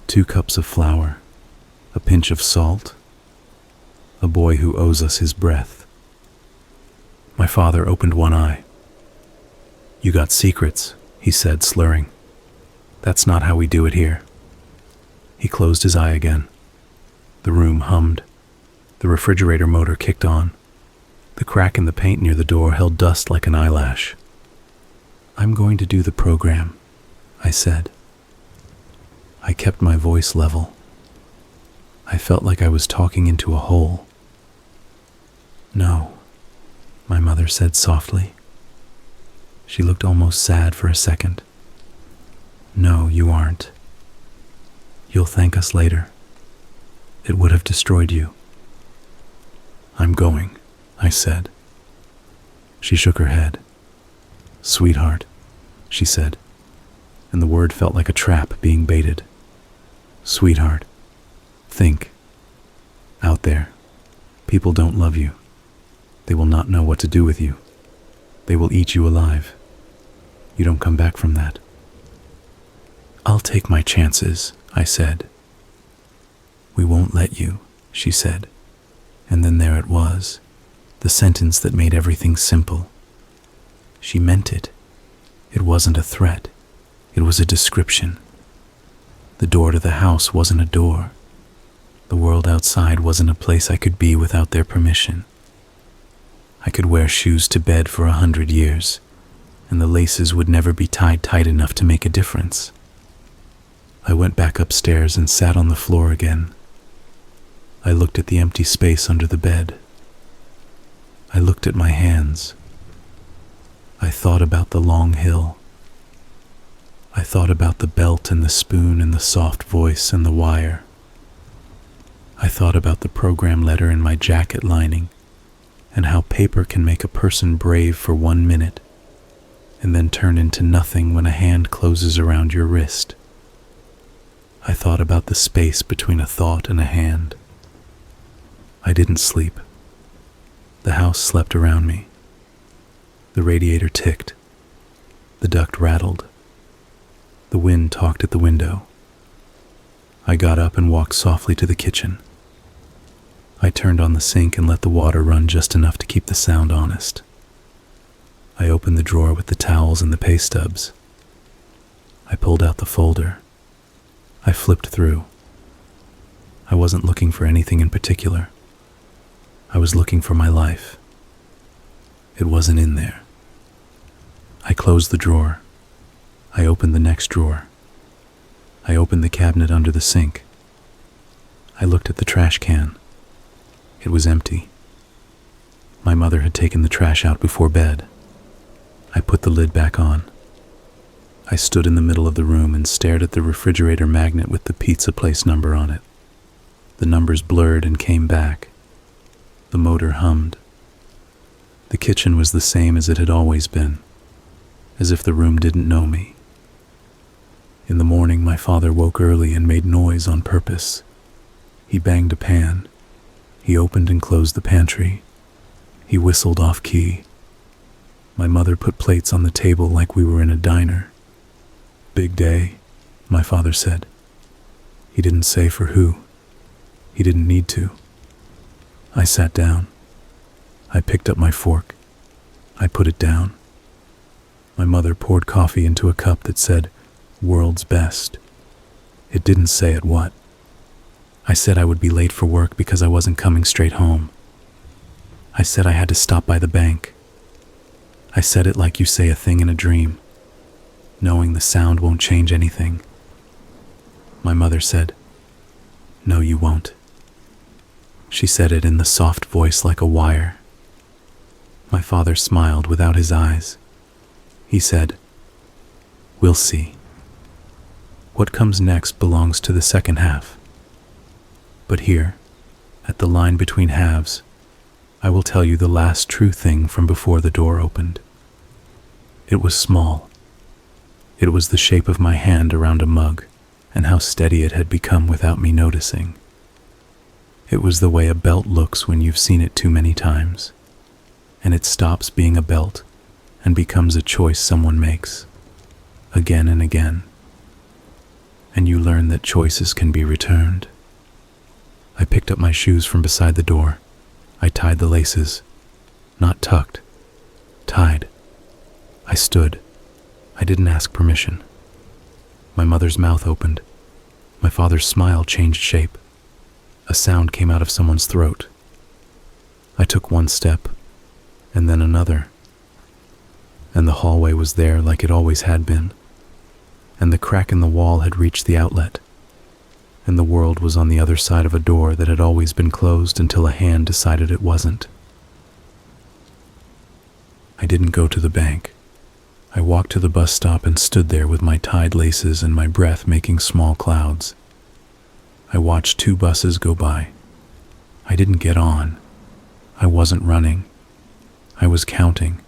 2 cups of flour, a pinch of salt, a boy who owes us his breath. My father opened one eye. "You got secrets," he said, slurring. "That's not how we do it here." He closed his eye again. The room hummed. The refrigerator motor kicked on. The crack in the paint near the door held dust like an eyelash. "I'm going to do the program," I said. I kept my voice level. I felt like I was talking into a hole. "No," my mother said softly. She looked almost sad for a second. "No, you aren't. You'll thank us later. It would have destroyed you." "I'm going," I said. She shook her head. "Sweetheart," she said, and the word felt like a trap being baited. "Sweetheart, think. Out there, people don't love you. They will not know what to do with you. They will eat you alive. You don't come back from that." "I'll take my chances," I said. "We won't let you," she said. And then there it was, the sentence that made everything simple. She meant it. It wasn't a threat. It was a description. The door to the house wasn't a door. The world outside wasn't a place I could be without their permission. I could wear shoes to bed for 100 years, and the laces would never be tied tight enough to make a difference. I went back upstairs and sat on the floor again. I looked at the empty space under the bed. I looked at my hands. I thought about the long hill. I thought about the belt and the spoon and the soft voice and the wire. I thought about the program letter in my jacket lining and how paper can make a person brave for 1 minute and then turn into nothing when a hand closes around your wrist. I thought about the space between a thought and a hand. I didn't sleep. The house slept around me. The radiator ticked. The duct rattled. The wind talked at the window. I got up and walked softly to the kitchen. I turned on the sink and let the water run just enough to keep the sound honest. I opened the drawer with the towels and the pay stubs. I pulled out the folder. I flipped through. I wasn't looking for anything in particular. I was looking for my life. It wasn't in there. I closed the drawer. I opened the next drawer. I opened the cabinet under the sink. I looked at the trash can. It was empty. My mother had taken the trash out before bed. I put the lid back on. I stood in the middle of the room and stared at the refrigerator magnet with the pizza place number on it. The numbers blurred and came back. The motor hummed. The kitchen was the same as it had always been, as if the room didn't know me. In the morning, my father woke early and made noise on purpose. He banged a pan. He opened and closed the pantry. He whistled off key. My mother put plates on the table like we were in a diner. "Big day," my father said. He didn't say for who. He didn't need to. I sat down. I picked up my fork. I put it down. My mother poured coffee into a cup that said, "World's Best." It didn't say at what. I said I would be late for work because I wasn't coming straight home. I said I had to stop by the bank. I said it like you say a thing in a dream, knowing the sound won't change anything. My mother said, "No, you won't." She said it in the soft voice like a wire. My father smiled without his eyes. He said, "We'll see. What comes next belongs to the second half. But here, at the line between halves, I will tell you the last true thing from before the door opened. It was small. It was the shape of my hand around a mug and how steady it had become without me noticing. It was the way a belt looks when you've seen it too many times, and it stops being a belt and becomes a choice someone makes, again and again. And you learn that choices can be returned. I picked up my shoes from beside the door. I tied the laces. Not tucked. Tied. I stood. I didn't ask permission. My mother's mouth opened. My father's smile changed shape. A sound came out of someone's throat. I took one step, and then another. And the hallway was there like it always had been. And the crack in the wall had reached the outlet. And the world was on the other side of a door that had always been closed until a hand decided it wasn't. I didn't go to the bank. I walked to the bus stop and stood there with my tied laces and my breath making small clouds. I watched 2 buses go by. I didn't get on. I wasn't running. I was counting.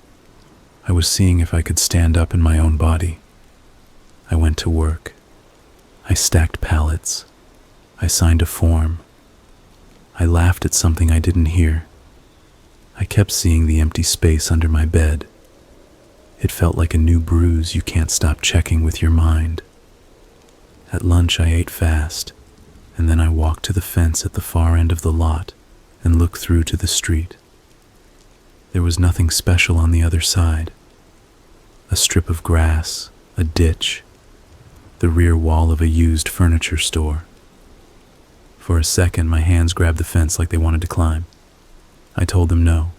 I was seeing if I could stand up in my own body. I went to work. I stacked pallets. I signed a form. I laughed at something I didn't hear. I kept seeing the empty space under my bed. It felt like a new bruise you can't stop checking with your mind. At lunch, I ate fast, and then I walked to the fence at the far end of the lot and looked through to the street. There was nothing special on the other side. A strip of grass, a ditch, the rear wall of a used furniture store. For a second, my hands grabbed the fence like they wanted to climb. I told them no,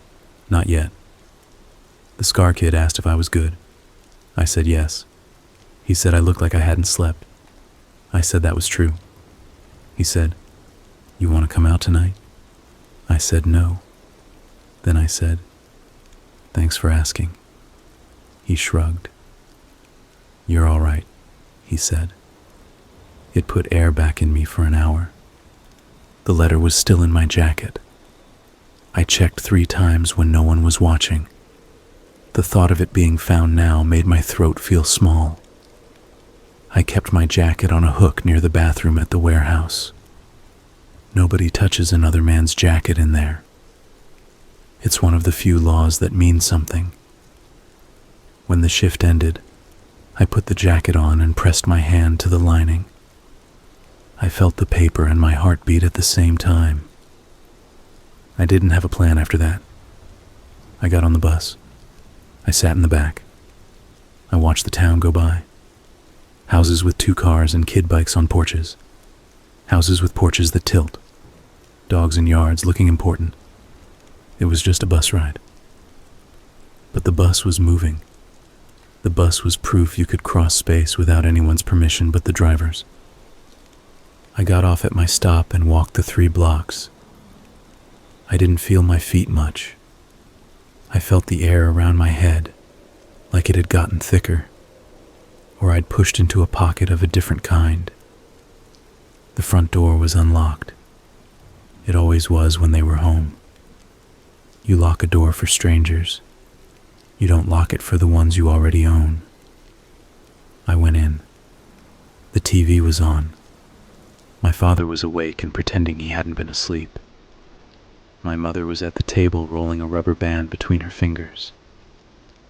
not yet. The Scar Kid asked if I was good. I said yes. He said I looked like I hadn't slept. I said that was true. He said, "You want to come out tonight?" I said no. Then I said, "Thanks for asking." He shrugged. "You're all right," he said. It put air back in me for an hour. The letter was still in my jacket. I checked 3 times when no one was watching. The thought of it being found now made my throat feel small. I kept my jacket on a hook near the bathroom at the warehouse. Nobody touches another man's jacket in there. It's one of the few laws that mean something. When the shift ended, I put the jacket on and pressed my hand to the lining. I felt the paper and my heart beat at the same time. I didn't have a plan after that. I got on the bus. I sat in the back. I watched the town go by. Houses with 2 cars and kid bikes on porches. Houses with porches that tilt. Dogs in yards looking important. It was just a bus ride. But the bus was moving. The bus was proof you could cross space without anyone's permission but the driver's. I got off at my stop and walked the 3 blocks. I didn't feel my feet much. I felt the air around my head, like it had gotten thicker, or I'd pushed into a pocket of a different kind. The front door was unlocked. It always was when they were home. You lock a door for strangers. You don't lock it for the ones you already own. I went in. The TV was on. My father was awake and pretending he hadn't been asleep. My mother was at the table rolling a rubber band between her fingers.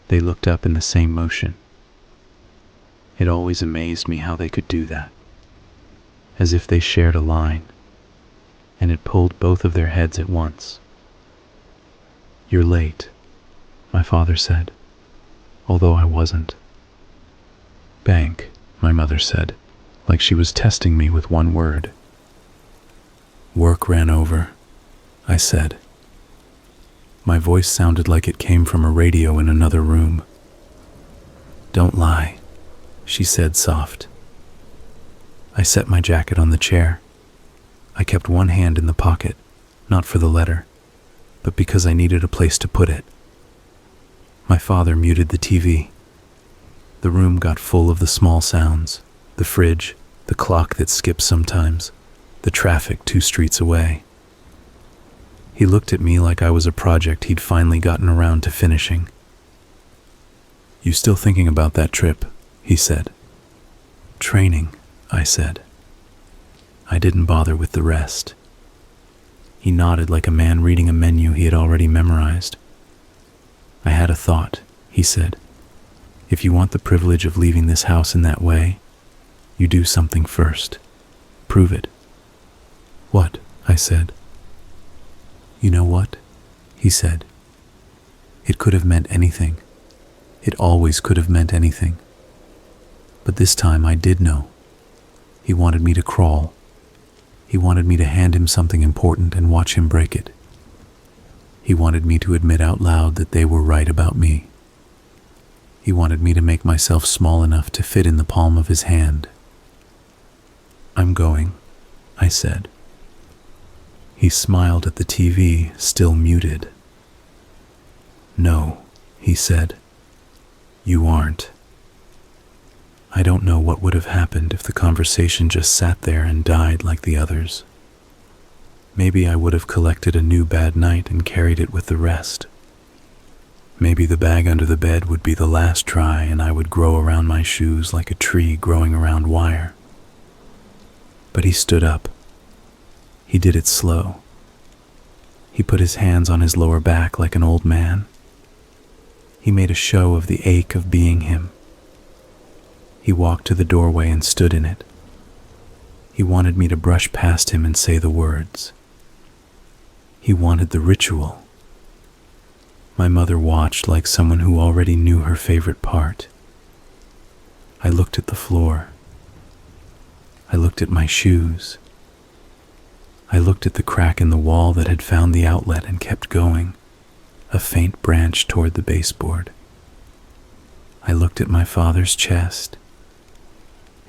They looked up in the same motion. It always amazed me how they could do that, as if they shared a line, and it pulled both of their heads at once. "You're late," my father said, although I wasn't. "Bank," my mother said, like she was testing me with one word. "Work ran over," I said. My voice sounded like it came from a radio in another room. "Don't lie," she said soft. I set my jacket on the chair. I kept one hand in the pocket, not for the letter, but because I needed a place to put it. My father muted the TV. The room got full of the small sounds, the fridge, the clock that skips sometimes, the traffic 2 streets away. He looked at me like I was a project he'd finally gotten around to finishing. "You still thinking about that trip?" he said. "Training," I said. I didn't bother with the rest. He nodded like a man reading a menu he had already memorized. "I had a thought," he said. "If you want the privilege of leaving this house in that way, you do something first. Prove it." "What?" I said. "You know what?" he said. It could have meant anything. It always could have meant anything. But this time I did know. He wanted me to crawl. He wanted me to hand him something important and watch him break it. He wanted me to admit out loud that they were right about me. He wanted me to make myself small enough to fit in the palm of his hand. "I'm going," I said. He smiled at the TV, still muted. "No," he said. "You aren't." I don't know what would have happened if the conversation just sat there and died like the others. Maybe I would have collected a new bad night and carried it with the rest. Maybe the bag under the bed would be the last try, and I would grow around my shoes like a tree growing around wire. But he stood up. He did it slow. He put his hands on his lower back like an old man. He made a show of the ache of being him. He walked to the doorway and stood in it. He wanted me to brush past him and say the words. He wanted the ritual. My mother watched like someone who already knew her favorite part. I looked at the floor. I looked at my shoes. I looked at the crack in the wall that had found the outlet and kept going, a faint branch toward the baseboard. I looked at my father's chest.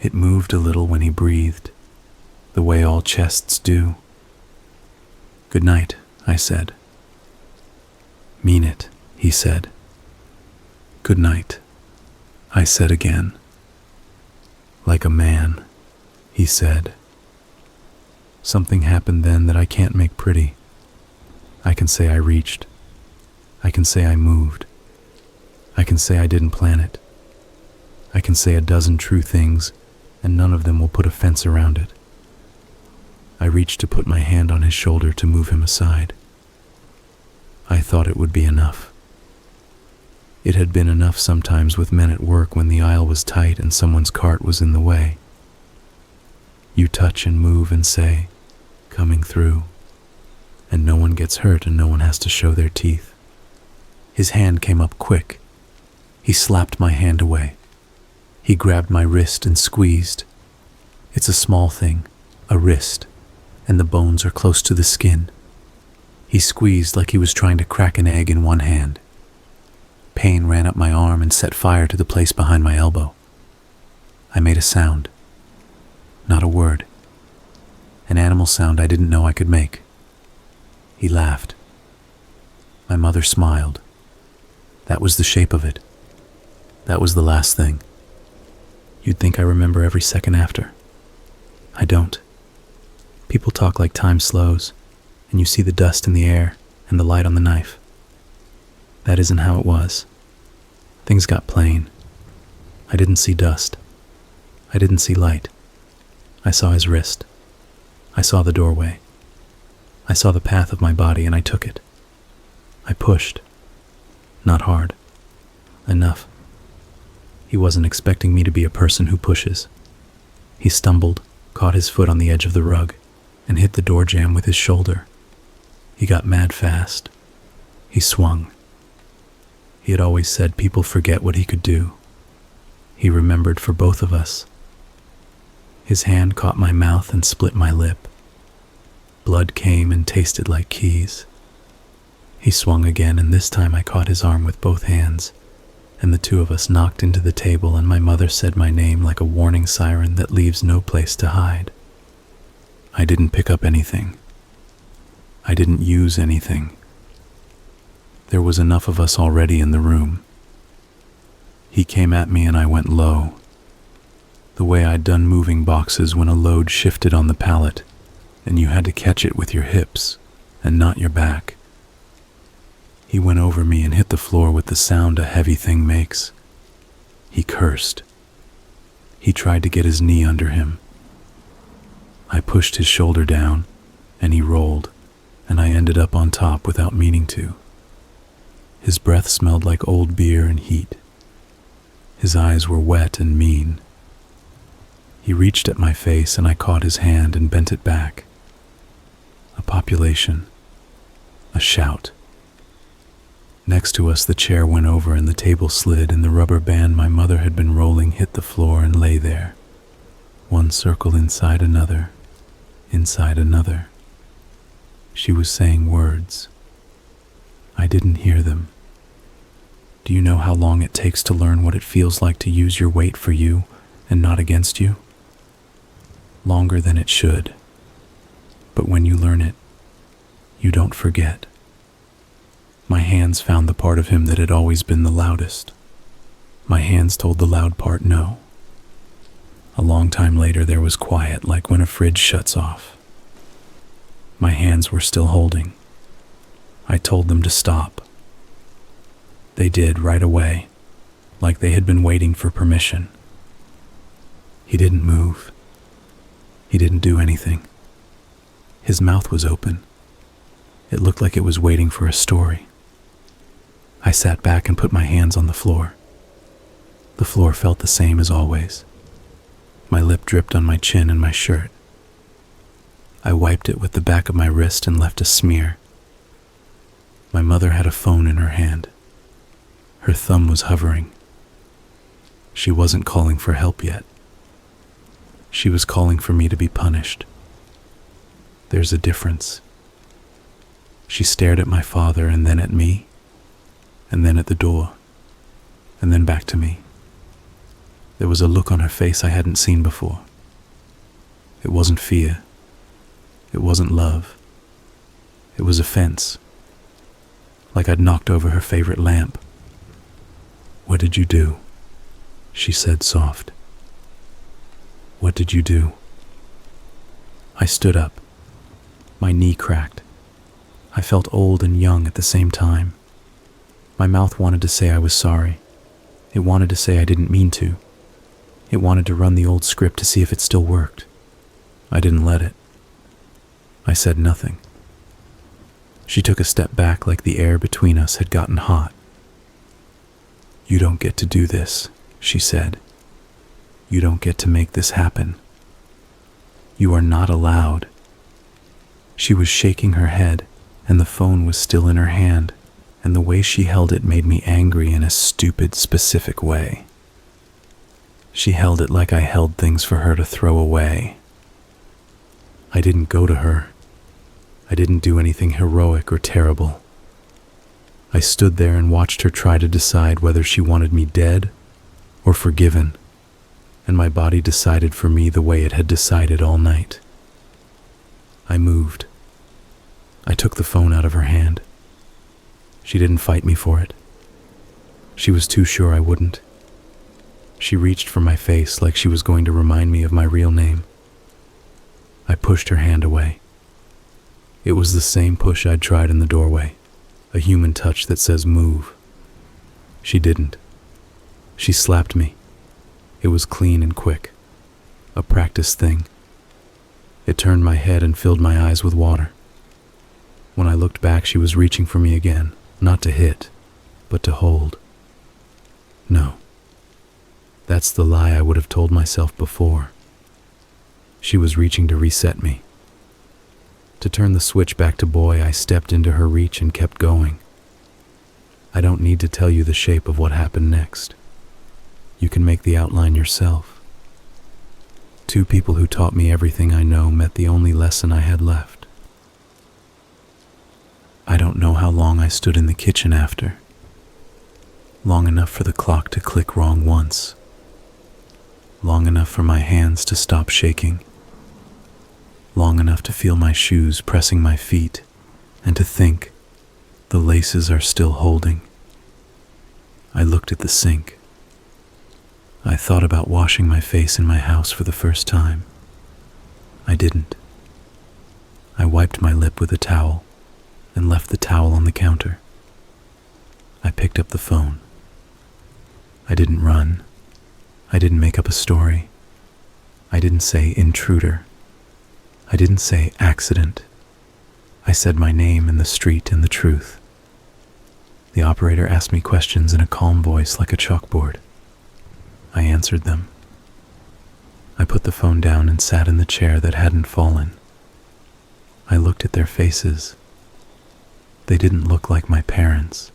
It moved a little when he breathed, the way all chests do. "Good night," I said. "Mean it," he said. "Good night," I said again. "Like a man," he said. Something happened then that I can't make pretty. I can say I reached. I can say I moved. I can say I didn't plan it. I can say a dozen true things, and none of them will put a fence around it. I reached to put my hand on his shoulder to move him aside. I thought it would be enough. It had been enough sometimes with men at work when the aisle was tight and someone's cart was in the way. You touch and move and say, "Coming through," and no one gets hurt and no one has to show their teeth. His hand came up quick. He slapped my hand away. He grabbed my wrist and squeezed. It's a small thing, a wrist, and the bones are close to the skin. He squeezed like he was trying to crack an egg in one hand. Pain ran up my arm and set fire to the place behind my elbow. I made a sound. Not a word. An animal sound I didn't know I could make. He laughed. My mother smiled. That was the shape of it. That was the last thing. You'd think I remember every second after. I don't. People talk like time slows, and you see the dust in the air and the light on the knife. That isn't how it was. Things got plain. I didn't see dust. I didn't see light. I saw his wrist. I saw the doorway. I saw the path of my body and I took it. I pushed. Not hard. Enough. He wasn't expecting me to be a person who pushes. He stumbled, caught his foot on the edge of the rug, and hit the door jamb with his shoulder. He got mad fast. He swung. He had always said people forget what he could do. He remembered for both of us. His hand caught my mouth and split my lip. Blood came and tasted like keys. He swung again, and this time I caught his arm with both hands, and the two of us knocked into the table, and my mother said my name like a warning siren that leaves no place to hide. I didn't pick up anything. I didn't use anything. There was enough of us already in the room. He came at me and I went low, the way I'd done moving boxes when a load shifted on the pallet, and you had to catch it with your hips and not your back. He went over me and hit the floor with the sound a heavy thing makes. He cursed. He tried to get his knee under him. I pushed his shoulder down, and he rolled, and I ended up on top without meaning to. His breath smelled like old beer and heat. His eyes were wet and mean. He reached at my face and I caught his hand and bent it back. A population. A shout. Next to us, the chair went over and the table slid, and the rubber band my mother had been rolling hit the floor and lay there. One circle inside another, inside another. She was saying words. I didn't hear them. Do you know how long it takes to learn what it feels like to use your weight for you and not against you? Longer than it should. But when you learn it, you don't forget. My hands found the part of him that had always been the loudest. My hands told the loud part no. A long time later, there was quiet, like when a fridge shuts off. My hands were still holding. I told them to stop. They did right away, like they had been waiting for permission. He didn't move. He didn't do anything. His mouth was open. It looked like it was waiting for a story. I sat back and put my hands on the floor. The floor felt the same as always. My lip dripped on my chin and my shirt. I wiped it with the back of my wrist and left a smear. My mother had a phone in her hand. Her thumb was hovering. She wasn't calling for help yet. She was calling for me to be punished. There's a difference. She stared at my father and then at me, and then at the door, and then back to me. There was a look on her face I hadn't seen before. It wasn't fear. It wasn't love. It was offense. Like I'd knocked over her favorite lamp. "What did you do?" she said soft. "What did you do?" I stood up. My knee cracked. I felt old and young at the same time. My mouth wanted to say I was sorry. It wanted to say I didn't mean to. It wanted to run the old script to see if it still worked. I didn't let it. I said nothing. She took a step back like the air between us had gotten hot. "You don't get to do this," she said. "You don't get to make this happen. You are not allowed." She was shaking her head, and the phone was still in her hand, and the way she held it made me angry in a stupid, specific way. She held it like I held things for her to throw away. I didn't go to her. I didn't do anything heroic or terrible. I stood there and watched her try to decide whether she wanted me dead or forgiven, and my body decided for me the way it had decided all night. I moved. I took the phone out of her hand. She didn't fight me for it. She was too sure I wouldn't. She reached for my face like she was going to remind me of my real name. I pushed her hand away. It was the same push I'd tried in the doorway, a human touch that says move. She didn't. She slapped me. It was clean and quick, a practice thing. It turned my head and filled my eyes with water. When I looked back, she was reaching for me again, not to hit, but to hold. No. That's the lie I would have told myself before. She was reaching to reset me. To turn the switch back to boy, I stepped into her reach and kept going. I don't need to tell you the shape of what happened next. You can make the outline yourself. Two people who taught me everything I know met the only lesson I had left. I don't know how long I stood in the kitchen after. Long enough for the clock to click wrong once. Long enough for my hands to stop shaking. Long enough to feel my shoes pressing my feet and to think the laces are still holding. I looked at the sink. I thought about washing my face in my house for the first time. I didn't. I wiped my lip with a towel and left the towel on the counter. I picked up the phone. I didn't run. I didn't make up a story. I didn't say intruder. I didn't say accident. I said my name and the street and the truth. The operator asked me questions in a calm voice like a chalkboard. I answered them. I put the phone down and sat in the chair that hadn't fallen. I looked at their faces. They didn't look like my parents.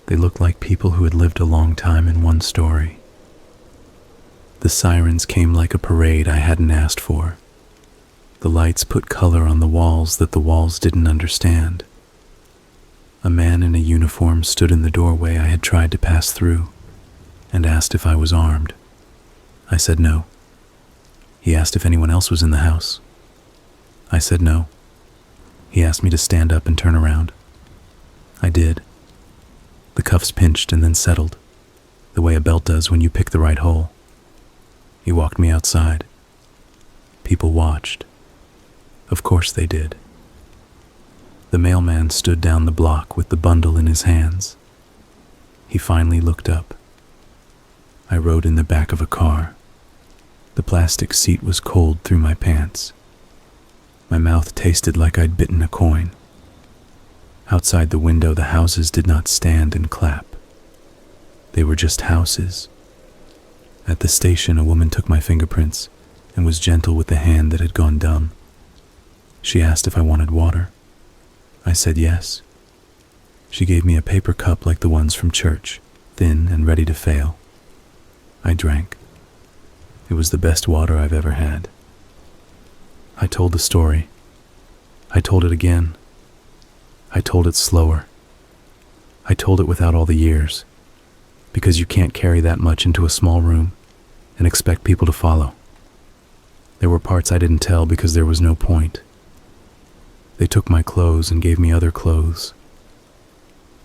They looked like people who had lived a long time in one story. The sirens came like a parade I hadn't asked for. The lights put color on the walls that the walls didn't understand. A man in a uniform stood in the doorway I had tried to pass through and asked if I was armed. I said no. He asked if anyone else was in the house. I said no. He asked me to stand up and turn around. I did. The cuffs pinched and then settled, the way a belt does when you pick the right hole. He walked me outside. People watched. Of course they did. The mailman stood down the block with the bundle in his hands. He finally looked up. I rode in the back of a car. The plastic seat was cold through my pants. My mouth tasted like I'd bitten a coin. Outside the window, the houses did not stand and clap. They were just houses. At the station, a woman took my fingerprints and was gentle with the hand that had gone dumb. She asked if I wanted water. I said yes. She gave me a paper cup like the ones from church, thin and ready to fail. I drank. It was the best water I've ever had. I told the story. I told it again. I told it slower. I told it without all the years, because you can't carry that much into a small room and expect people to follow. There were parts I didn't tell because there was no point. They took my clothes and gave me other clothes.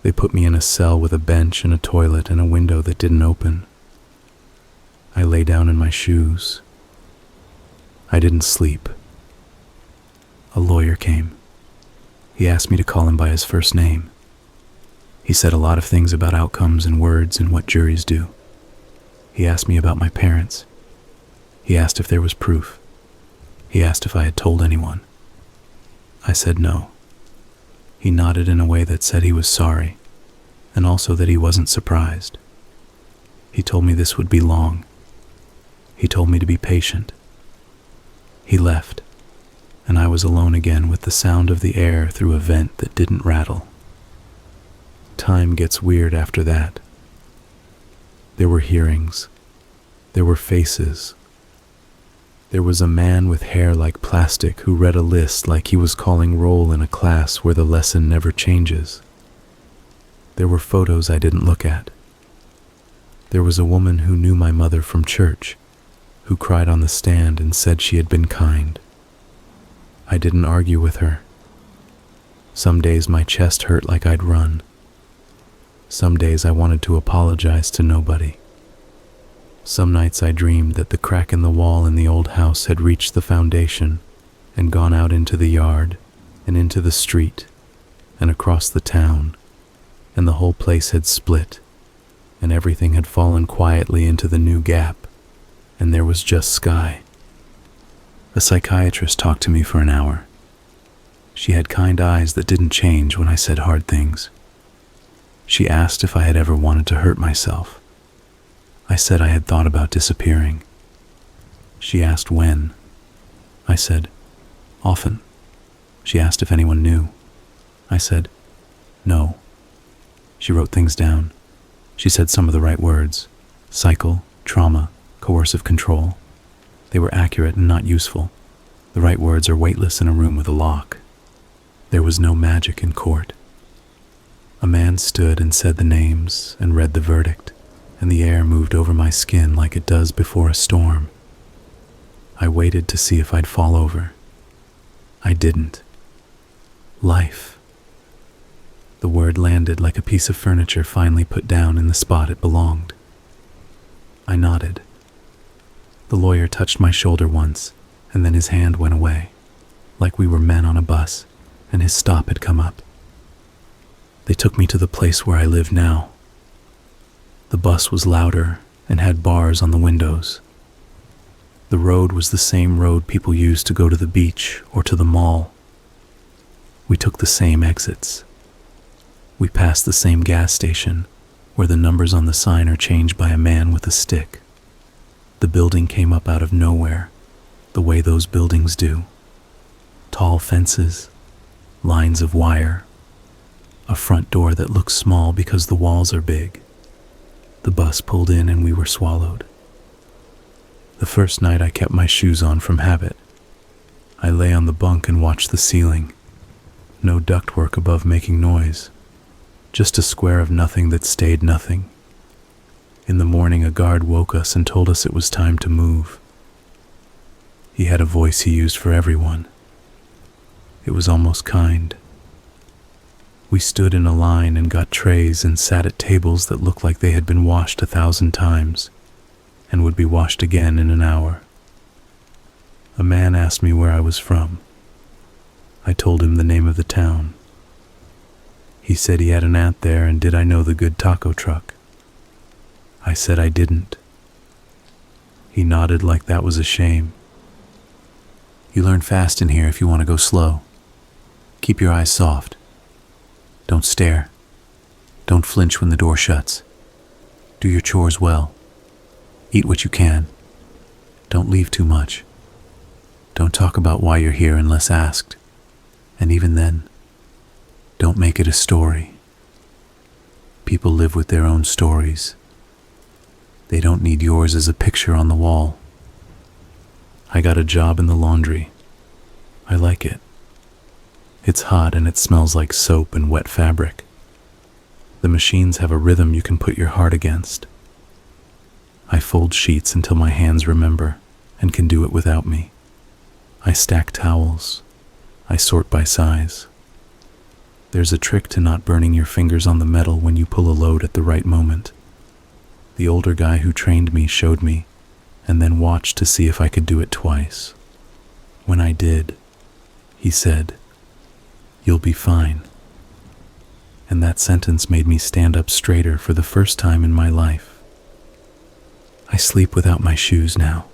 They put me in a cell with a bench and a toilet and a window that didn't open. I lay down in my shoes. I didn't sleep. A lawyer came. He asked me to call him by his first name. He said a lot of things about outcomes and words and what juries do. He asked me about my parents. He asked if there was proof. He asked if I had told anyone. I said no. He nodded in a way that said he was sorry, and also that he wasn't surprised. He told me this would be long. He told me to be patient. He left, and I was alone again with the sound of the air through a vent that didn't rattle. Time gets weird after that. There were hearings. There were faces. There was a man with hair like plastic who read a list like he was calling roll in a class where the lesson never changes. There were photos I didn't look at. There was a woman who knew my mother from church, who cried on the stand and said she had been kind. I didn't argue with her. Some days my chest hurt like I'd run. Some days I wanted to apologize to nobody. Some nights I dreamed that the crack in the wall in the old house had reached the foundation and gone out into the yard and into the street and across the town, and the whole place had split and everything had fallen quietly into the new gap, and there was just sky. A psychiatrist talked to me for an hour. She had kind eyes that didn't change when I said hard things. She asked if I had ever wanted to hurt myself. I said I had thought about disappearing. She asked when. I said, often. She asked if anyone knew. I said, no. She wrote things down. She said some of the right words: cycle, trauma, coercive control. They were accurate and not useful. The right words are weightless in a room with a lock. There was no magic in court. A man stood and said the names and read the verdict, and the air moved over my skin like it does before a storm. I waited to see if I'd fall over. I didn't. Life. The word landed like a piece of furniture finally put down in the spot it belonged. I nodded. The lawyer touched my shoulder once, and then his hand went away, like we were men on a bus, and his stop had come up. They took me to the place where I live now. The bus was louder and had bars on the windows. The road was the same road people use to go to the beach or to the mall. We took the same exits. We passed the same gas station, where the numbers on the sign are changed by a man with a stick. The building came up out of nowhere, the way those buildings do. Tall fences, lines of wire, a front door that looks small because the walls are big. The bus pulled in and we were swallowed. The first night I kept my shoes on from habit. I lay on the bunk and watched the ceiling. No ductwork above making noise. Just a square of nothing that stayed nothing. In the morning, a guard woke us and told us it was time to move. He had a voice he used for everyone. It was almost kind. We stood in a line and got trays and sat at tables that looked like they had been washed 1,000 times and would be washed again in an hour. A man asked me where I was from. I told him the name of the town. He said he had an aunt there and did I know the good taco truck. I said I didn't. He nodded like that was a shame. You learn fast in here if you want to go slow. Keep your eyes soft. Don't stare. Don't flinch when the door shuts. Do your chores well. Eat what you can. Don't leave too much. Don't talk about why you're here unless asked. And even then, don't make it a story. People live with their own stories. They don't need yours as a picture on the wall. I got a job in the laundry. I like it. It's hot and it smells like soap and wet fabric. The machines have a rhythm you can put your heart against. I fold sheets until my hands remember and can do it without me. I stack towels. I sort by size. There's a trick to not burning your fingers on the metal when you pull a load at the right moment. The older guy who trained me showed me, and then watched to see if I could do it twice. When I did, he said, "You'll be fine." And that sentence made me stand up straighter for the first time in my life. I sleep without my shoes now.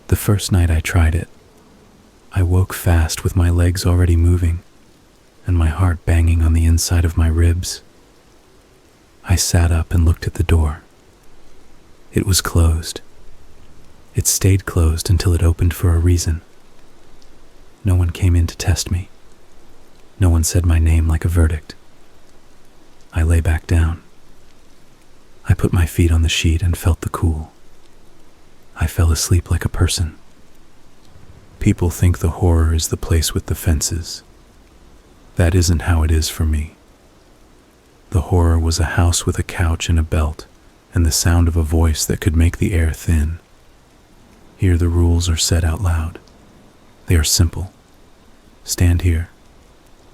The first night I tried it, I woke fast with my legs already moving and my heart banging on the inside of my ribs. I sat up and looked at the door. It was closed. It stayed closed until it opened for a reason. No one came in to test me. No one said my name like a verdict. I lay back down. I put my feet on the sheet and felt the cool. I fell asleep like a person. People think the horror is the place with the fences. That isn't how it is for me. The horror was a house with a couch and a belt, and the sound of a voice that could make the air thin. Here the rules are said out loud. They are simple. Stand here.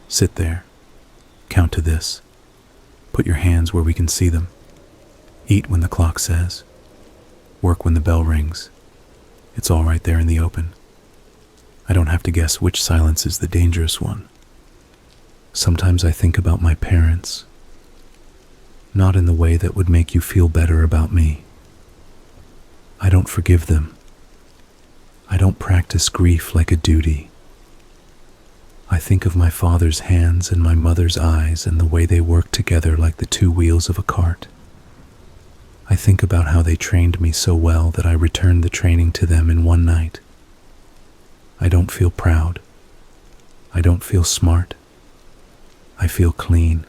Sit there. Count to this. Put your hands where we can see them. Eat when the clock says. Work when the bell rings. It's all right there in the open. I don't have to guess which silence is the dangerous one. Sometimes I think about my parents. Not in the way that would make you feel better about me. I don't forgive them. I don't practice grief like a duty. I think of my father's hands and my mother's eyes and the way they work together like the two wheels of a cart. I think about how they trained me so well that I returned the training to them in one night. I don't feel proud. I don't feel smart. I feel clean.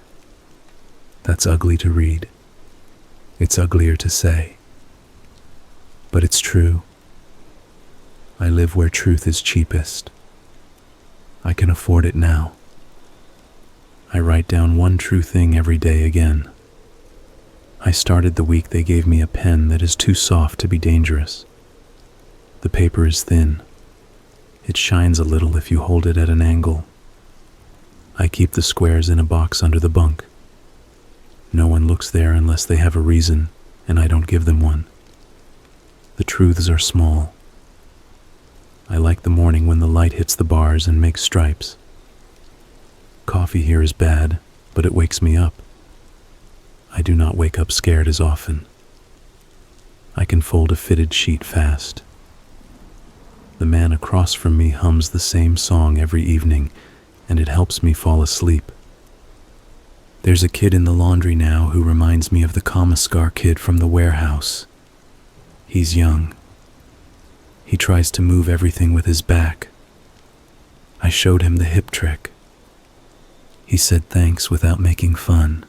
That's ugly to read. It's uglier to say. But it's true. I live where truth is cheapest. I can afford it now. I write down one true thing every day again. I started the week they gave me a pen that is too soft to be dangerous. The paper is thin. It shines a little if you hold it at an angle. I keep the squares in a box under the bunk. No one looks there unless they have a reason, and I don't give them one. The truths are small. I like the morning when the light hits the bars and makes stripes. Coffee here is bad, but it wakes me up. I do not wake up scared as often. I can fold a fitted sheet fast. The man across from me hums the same song every evening, and it helps me fall asleep. There's a kid in the laundry now who reminds me of the Kamaskar kid from the warehouse. He's young. He tries to move everything with his back. I showed him the hip trick. He said thanks without making fun.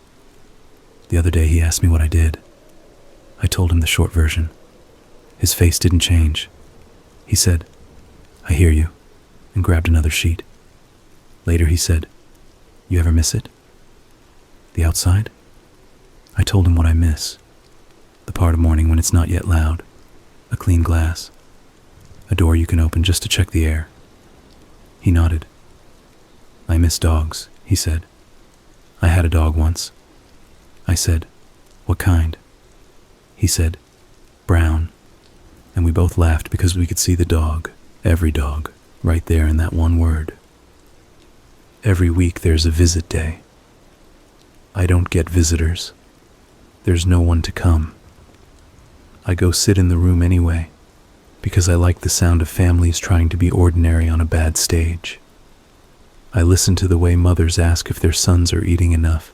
The other day he asked me what I did. I told him the short version. His face didn't change. He said, "I hear you," and grabbed another sheet. Later he said, "You ever miss it? The outside?" I told him what I miss. The part of morning when it's not yet loud. A clean glass. A door you can open just to check the air. He nodded. "I miss dogs," he said. "I had a dog once." I said, "What kind?" He said, "Brown." And we both laughed because we could see the dog, every dog, right there in that one word. Every week there's a visit day. I don't get visitors. There's no one to come. I go sit in the room anyway, because I like the sound of families trying to be ordinary on a bad stage. I listen to the way mothers ask if their sons are eating enough,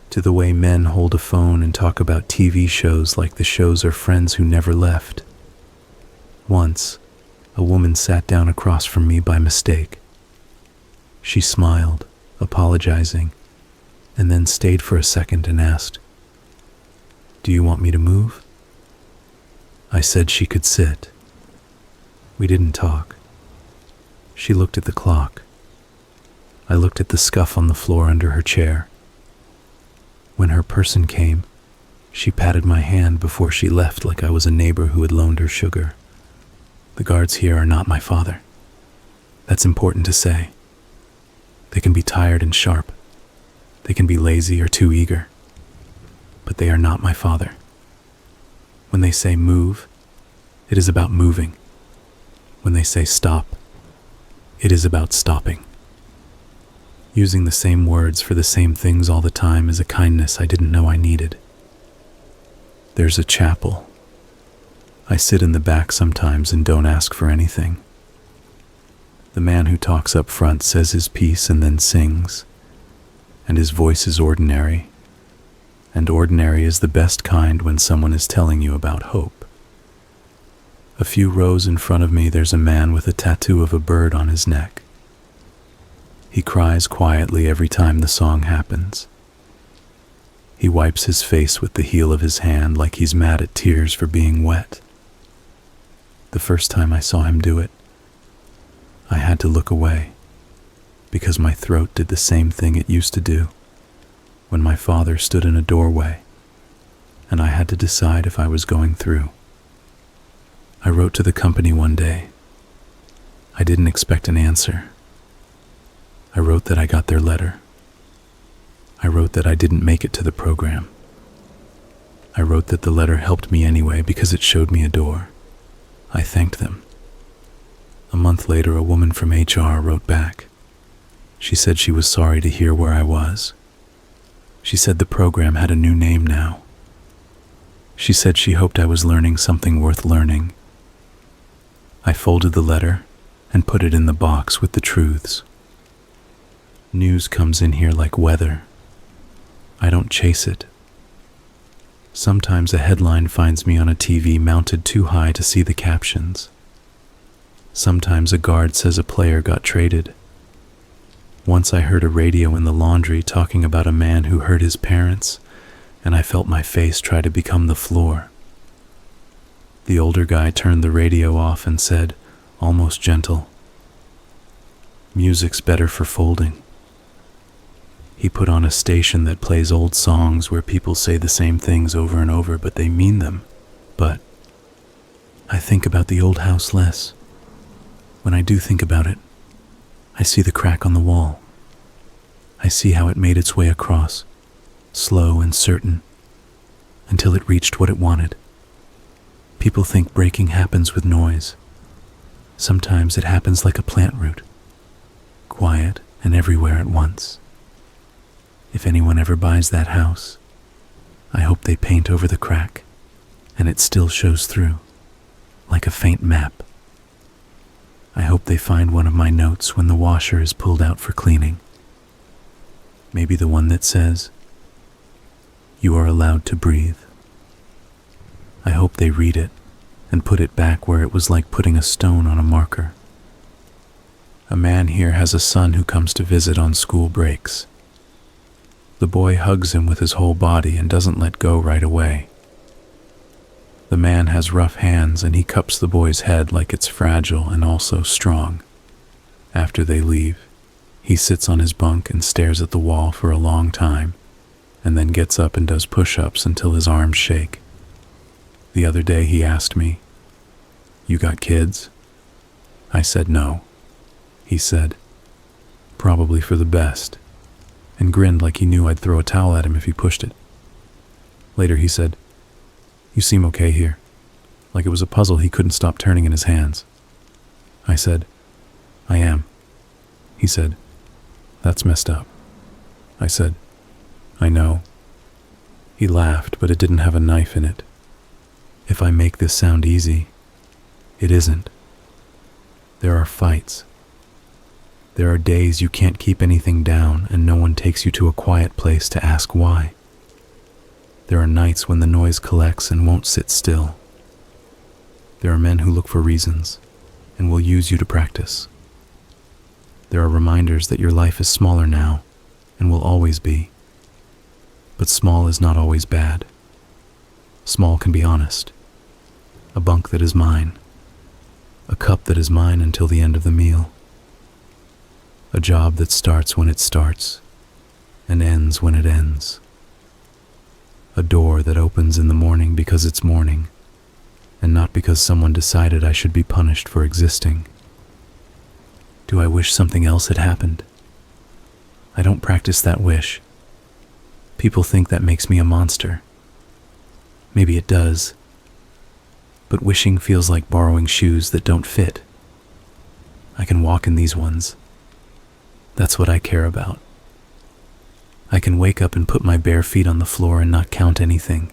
to the way men hold a phone and talk about TV shows like the shows are friends who never left. Once, a woman sat down across from me by mistake. She smiled, apologizing, and then stayed for a second and asked, "Do you want me to move?" I said she could sit. We didn't talk. She looked at the clock. I looked at the scuff on the floor under her chair. When her person came, she patted my hand before she left like I was a neighbor who had loaned her sugar. The guards here are not my father. That's important to say. They can be tired and sharp. They can be lazy or too eager. But they are not my father. When they say move, it is about moving. When they say stop, it is about stopping. Using the same words for the same things all the time is a kindness I didn't know I needed. There's a chapel. I sit in the back sometimes and don't ask for anything. The man who talks up front says his piece and then sings, and his voice is ordinary, and ordinary is the best kind when someone is telling you about hope. A few rows in front of me, there's a man with a tattoo of a bird on his neck. He cries quietly every time the song happens. He wipes his face with the heel of his hand like he's mad at tears for being wet. The first time I saw him do it, I had to look away because my throat did the same thing it used to do when my father stood in a doorway and I had to decide if I was going through. I wrote to the company one day. I didn't expect an answer. I wrote that I got their letter. I wrote that I didn't make it to the program. I wrote that the letter helped me anyway because it showed me a door. I thanked them. A month later, a woman from HR wrote back. She said she was sorry to hear where I was. She said the program had a new name now. She said she hoped I was learning something worth learning. I folded the letter and put it in the box with the truths. News comes in here like weather. I don't chase it. Sometimes a headline finds me on a TV mounted too high to see the captions. Sometimes a guard says a player got traded. Once I heard a radio in the laundry talking about a man who hurt his parents, and I felt my face try to become the floor. The older guy turned the radio off and said, almost gentle, "Music's better for folding." He put on a station that plays old songs where people say the same things over and over, but they mean them. But I think about the old house less. When I do think about it, I see the crack on the wall. I see how it made its way across, slow and certain, until it reached what it wanted. People think breaking happens with noise. Sometimes it happens like a plant root, quiet and everywhere at once. If anyone ever buys that house, I hope they paint over the crack, and it still shows through, like a faint map. I hope they find one of my notes when the washer is pulled out for cleaning. Maybe the one that says, "You are allowed to breathe." I hope they read it and put it back where it was like putting a stone on a marker. A man here has a son who comes to visit on school breaks. The boy hugs him with his whole body and doesn't let go right away. The man has rough hands and he cups the boy's head like it's fragile and also strong. After they leave, he sits on his bunk and stares at the wall for a long time, and then gets up and does push-ups until his arms shake. The other day he asked me, "You got kids?" I said no. He said, "Probably for the best," and grinned like he knew I'd throw a towel at him if he pushed it. Later he said, "You seem okay here," like it was a puzzle he couldn't stop turning in his hands. I said, "I am." He said, "That's messed up." I said, "I know." He laughed, but it didn't have a knife in it. If I make this sound easy, it isn't. There are fights. There are days you can't keep anything down and no one takes you to a quiet place to ask why. There are nights when the noise collects and won't sit still. There are men who look for reasons and will use you to practice. There are reminders that your life is smaller now and will always be. But small is not always bad. Small can be honest. A bunk that is mine. A cup that is mine until the end of the meal. A job that starts when it starts and ends when it ends. A door that opens in the morning because it's morning, and not because someone decided I should be punished for existing. Do I wish something else had happened? I don't practice that wish. People think that makes me a monster. Maybe it does. But wishing feels like borrowing shoes that don't fit. I can walk in these ones. That's what I care about. I can wake up and put my bare feet on the floor and not count anything.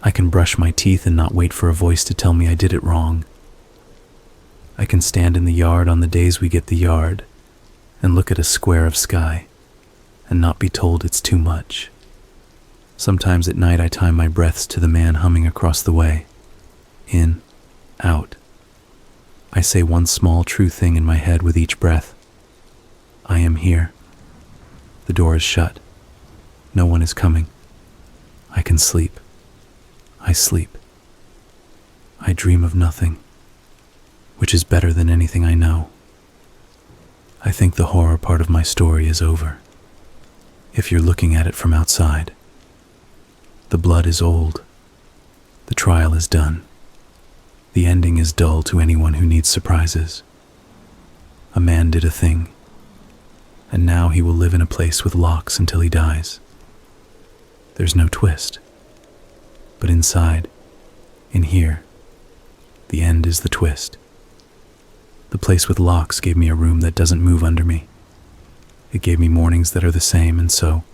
I can brush my teeth and not wait for a voice to tell me I did it wrong. I can stand in the yard on the days we get the yard and look at a square of sky and not be told it's too much. Sometimes at night I time my breaths to the man humming across the way. In, out. I say one small true thing in my head with each breath. I am here. The door is shut. No one is coming. I can sleep. I sleep. I dream of nothing, which is better than anything I know. I think the horror part of my story is over, if you're looking at it from outside. The blood is old. The trial is done. The ending is dull to anyone who needs surprises. A man did a thing, and now he will live in a place with locks until he dies. There's no twist. But inside, in here, the end is the twist. The place with locks gave me a room that doesn't move under me. It gave me mornings that are the same and so,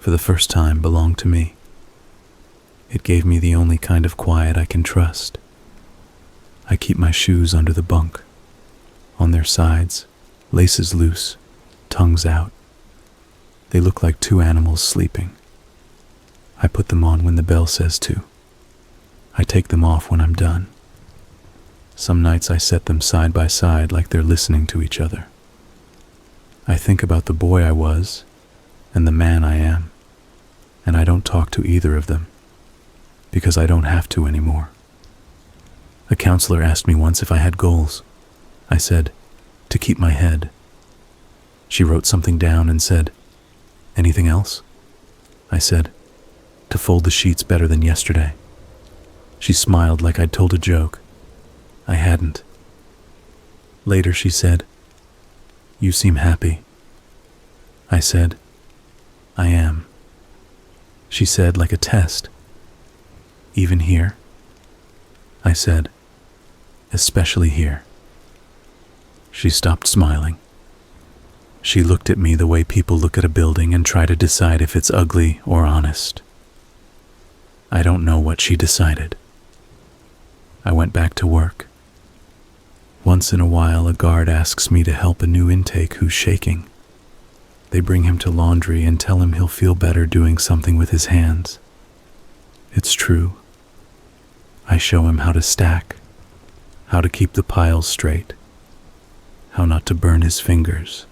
for the first time, belong to me. It gave me the only kind of quiet I can trust. I keep my shoes under the bunk, on their sides, laces loose, tongues out. They look like two animals sleeping. I put them on when the bell says to. I take them off when I'm done. Some nights I set them side by side like they're listening to each other. I think about the boy I was and the man I am, and I don't talk to either of them, because I don't have to anymore. A counselor asked me once if I had goals. I said, to keep my head. She wrote something down and said, anything else? I said, to fold the sheets better than yesterday. She smiled like I'd told a joke. I hadn't. Later she said, you seem happy. I said, I am. She said, like a test. Even here? I said, especially here. She stopped smiling. She looked at me the way people look at a building and try to decide if it's ugly or honest. I don't know what she decided. I went back to work. Once in a while, a guard asks me to help a new intake who's shaking. They bring him to laundry and tell him he'll feel better doing something with his hands. It's true. I show him how to stack, how to keep the piles straight, how not to burn his fingers.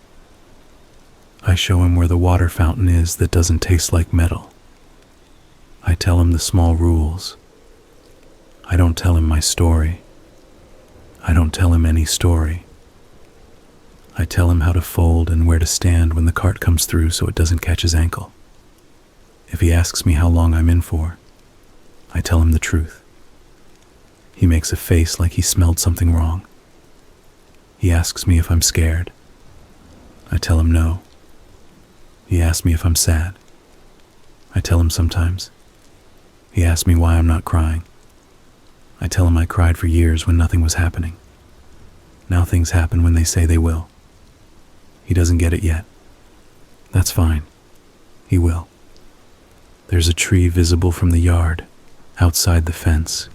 I show him where the water fountain is that doesn't taste like metal. I tell him the small rules. I don't tell him my story. I don't tell him any story. I tell him how to fold and where to stand when the cart comes through so it doesn't catch his ankle. If he asks me how long I'm in for, I tell him the truth. He makes a face like he smelled something wrong. He asks me if I'm scared. I tell him no. He asks me if I'm sad. I tell him sometimes. He asks me why I'm not crying. I tell him I cried for years when nothing was happening. Now things happen when they say they will. He doesn't get it yet. That's fine. He will. There's a tree visible from the yard, outside the fence.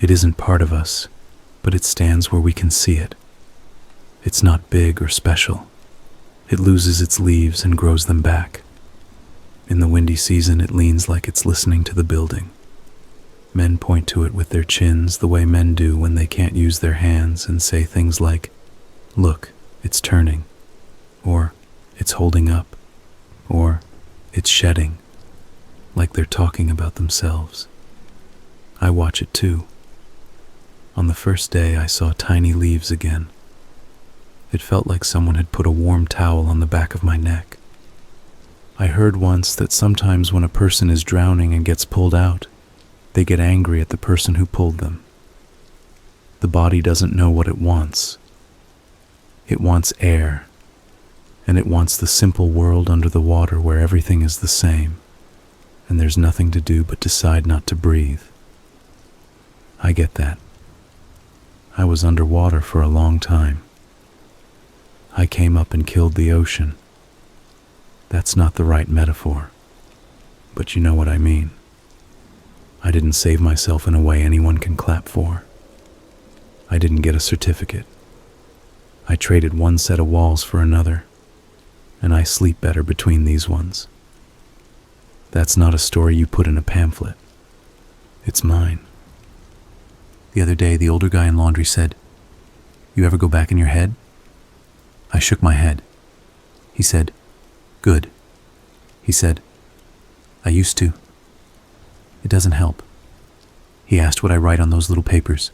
It isn't part of us, but it stands where we can see it. It's not big or special. It loses its leaves and grows them back. In the windy season, it leans like it's listening to the building. Men point to it with their chins the way men do when they can't use their hands and say things like, "Look, it's turning," or "It's holding up," or "It's shedding," like they're talking about themselves. I watch it too. On the first day, I saw tiny leaves again. It felt like someone had put a warm towel on the back of my neck. I heard once that sometimes when a person is drowning and gets pulled out, they get angry at the person who pulled them. The body doesn't know what it wants. It wants air, and it wants the simple world under the water where everything is the same, and there's nothing to do but decide not to breathe. I get that. I was underwater for a long time. I came up and killed the ocean. That's not the right metaphor, but you know what I mean. I didn't save myself in a way anyone can clap for. I didn't get a certificate. I traded one set of walls for another, and I sleep better between these ones. That's not a story you put in a pamphlet. It's mine. The other day, the older guy in laundry said, "You ever go back in your head?" I shook my head. He said, "Good." He said, "I used to. It doesn't help." He asked what I write on those little papers.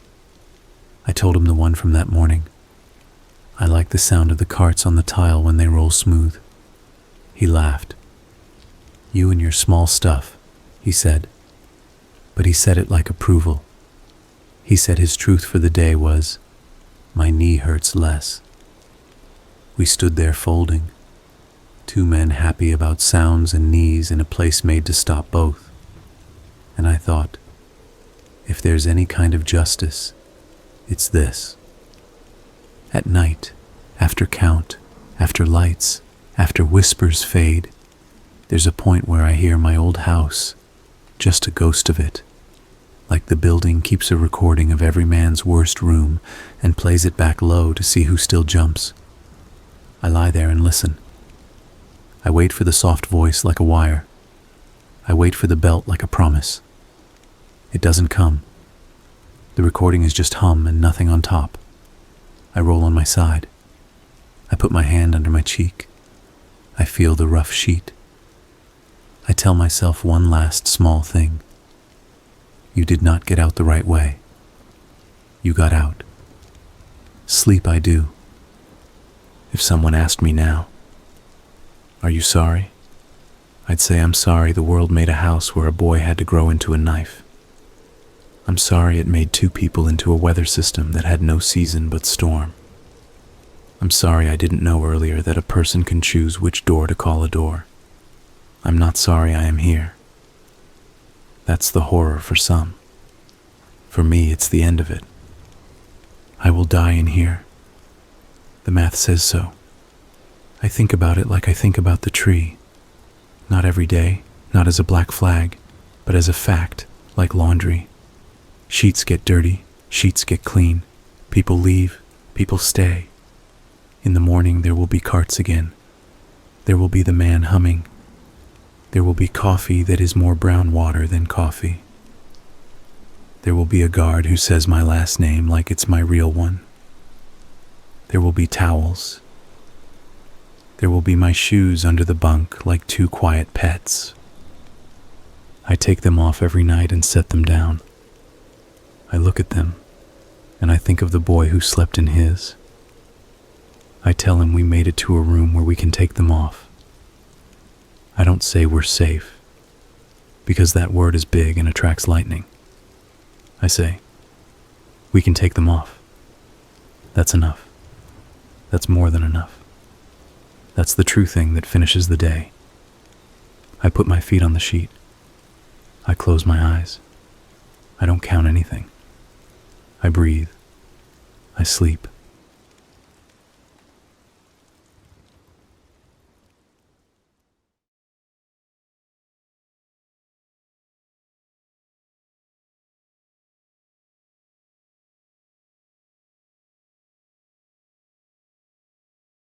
I told him the one from that morning. I like the sound of the carts on the tile when they roll smooth. He laughed. "You and your small stuff," he said. But he said it like approval. He said his truth for the day was, "My knee hurts less." We stood there folding, two men happy about sounds and knees in a place made to stop both. And I thought, if there's any kind of justice, it's this. At night, after count, after lights, after whispers fade, there's a point where I hear my old house, just a ghost of it, like the building keeps a recording of every man's worst room and plays it back low to see who still jumps. I lie there and listen. I wait for the soft voice like a wire. I wait for the belt like a promise. It doesn't come. The recording is just hum and nothing on top. I roll on my side. I put my hand under my cheek. I feel the rough sheet. I tell myself one last small thing. You did not get out the right way. You got out. Sleep I do. If someone asked me now, "Are you sorry?" I'd say I'm sorry the world made a house where a boy had to grow into a knife. I'm sorry it made two people into a weather system that had no season but storm. I'm sorry I didn't know earlier that a person can choose which door to call a door. I'm not sorry I am here. That's the horror for some. For me, it's the end of it. I will die in here. The math says so. I think about it like I think about the tree. Not every day, not as a black flag, but as a fact, like laundry. Sheets get dirty, sheets get clean. People leave, people stay. In the morning there will be carts again. There will be the man humming. There will be coffee that is more brown water than coffee. There will be a guard who says my last name like it's my real one. There will be towels. There will be my shoes under the bunk like two quiet pets. I take them off every night and set them down. I look at them, and I think of the boy who slept in his. I tell him we made it to a room where we can take them off. I don't say we're safe, because that word is big and attracts lightning. I say, we can take them off. That's enough. That's more than enough. That's the true thing that finishes the day. I put my feet on the sheet. I close my eyes. I don't count anything. I breathe. I sleep.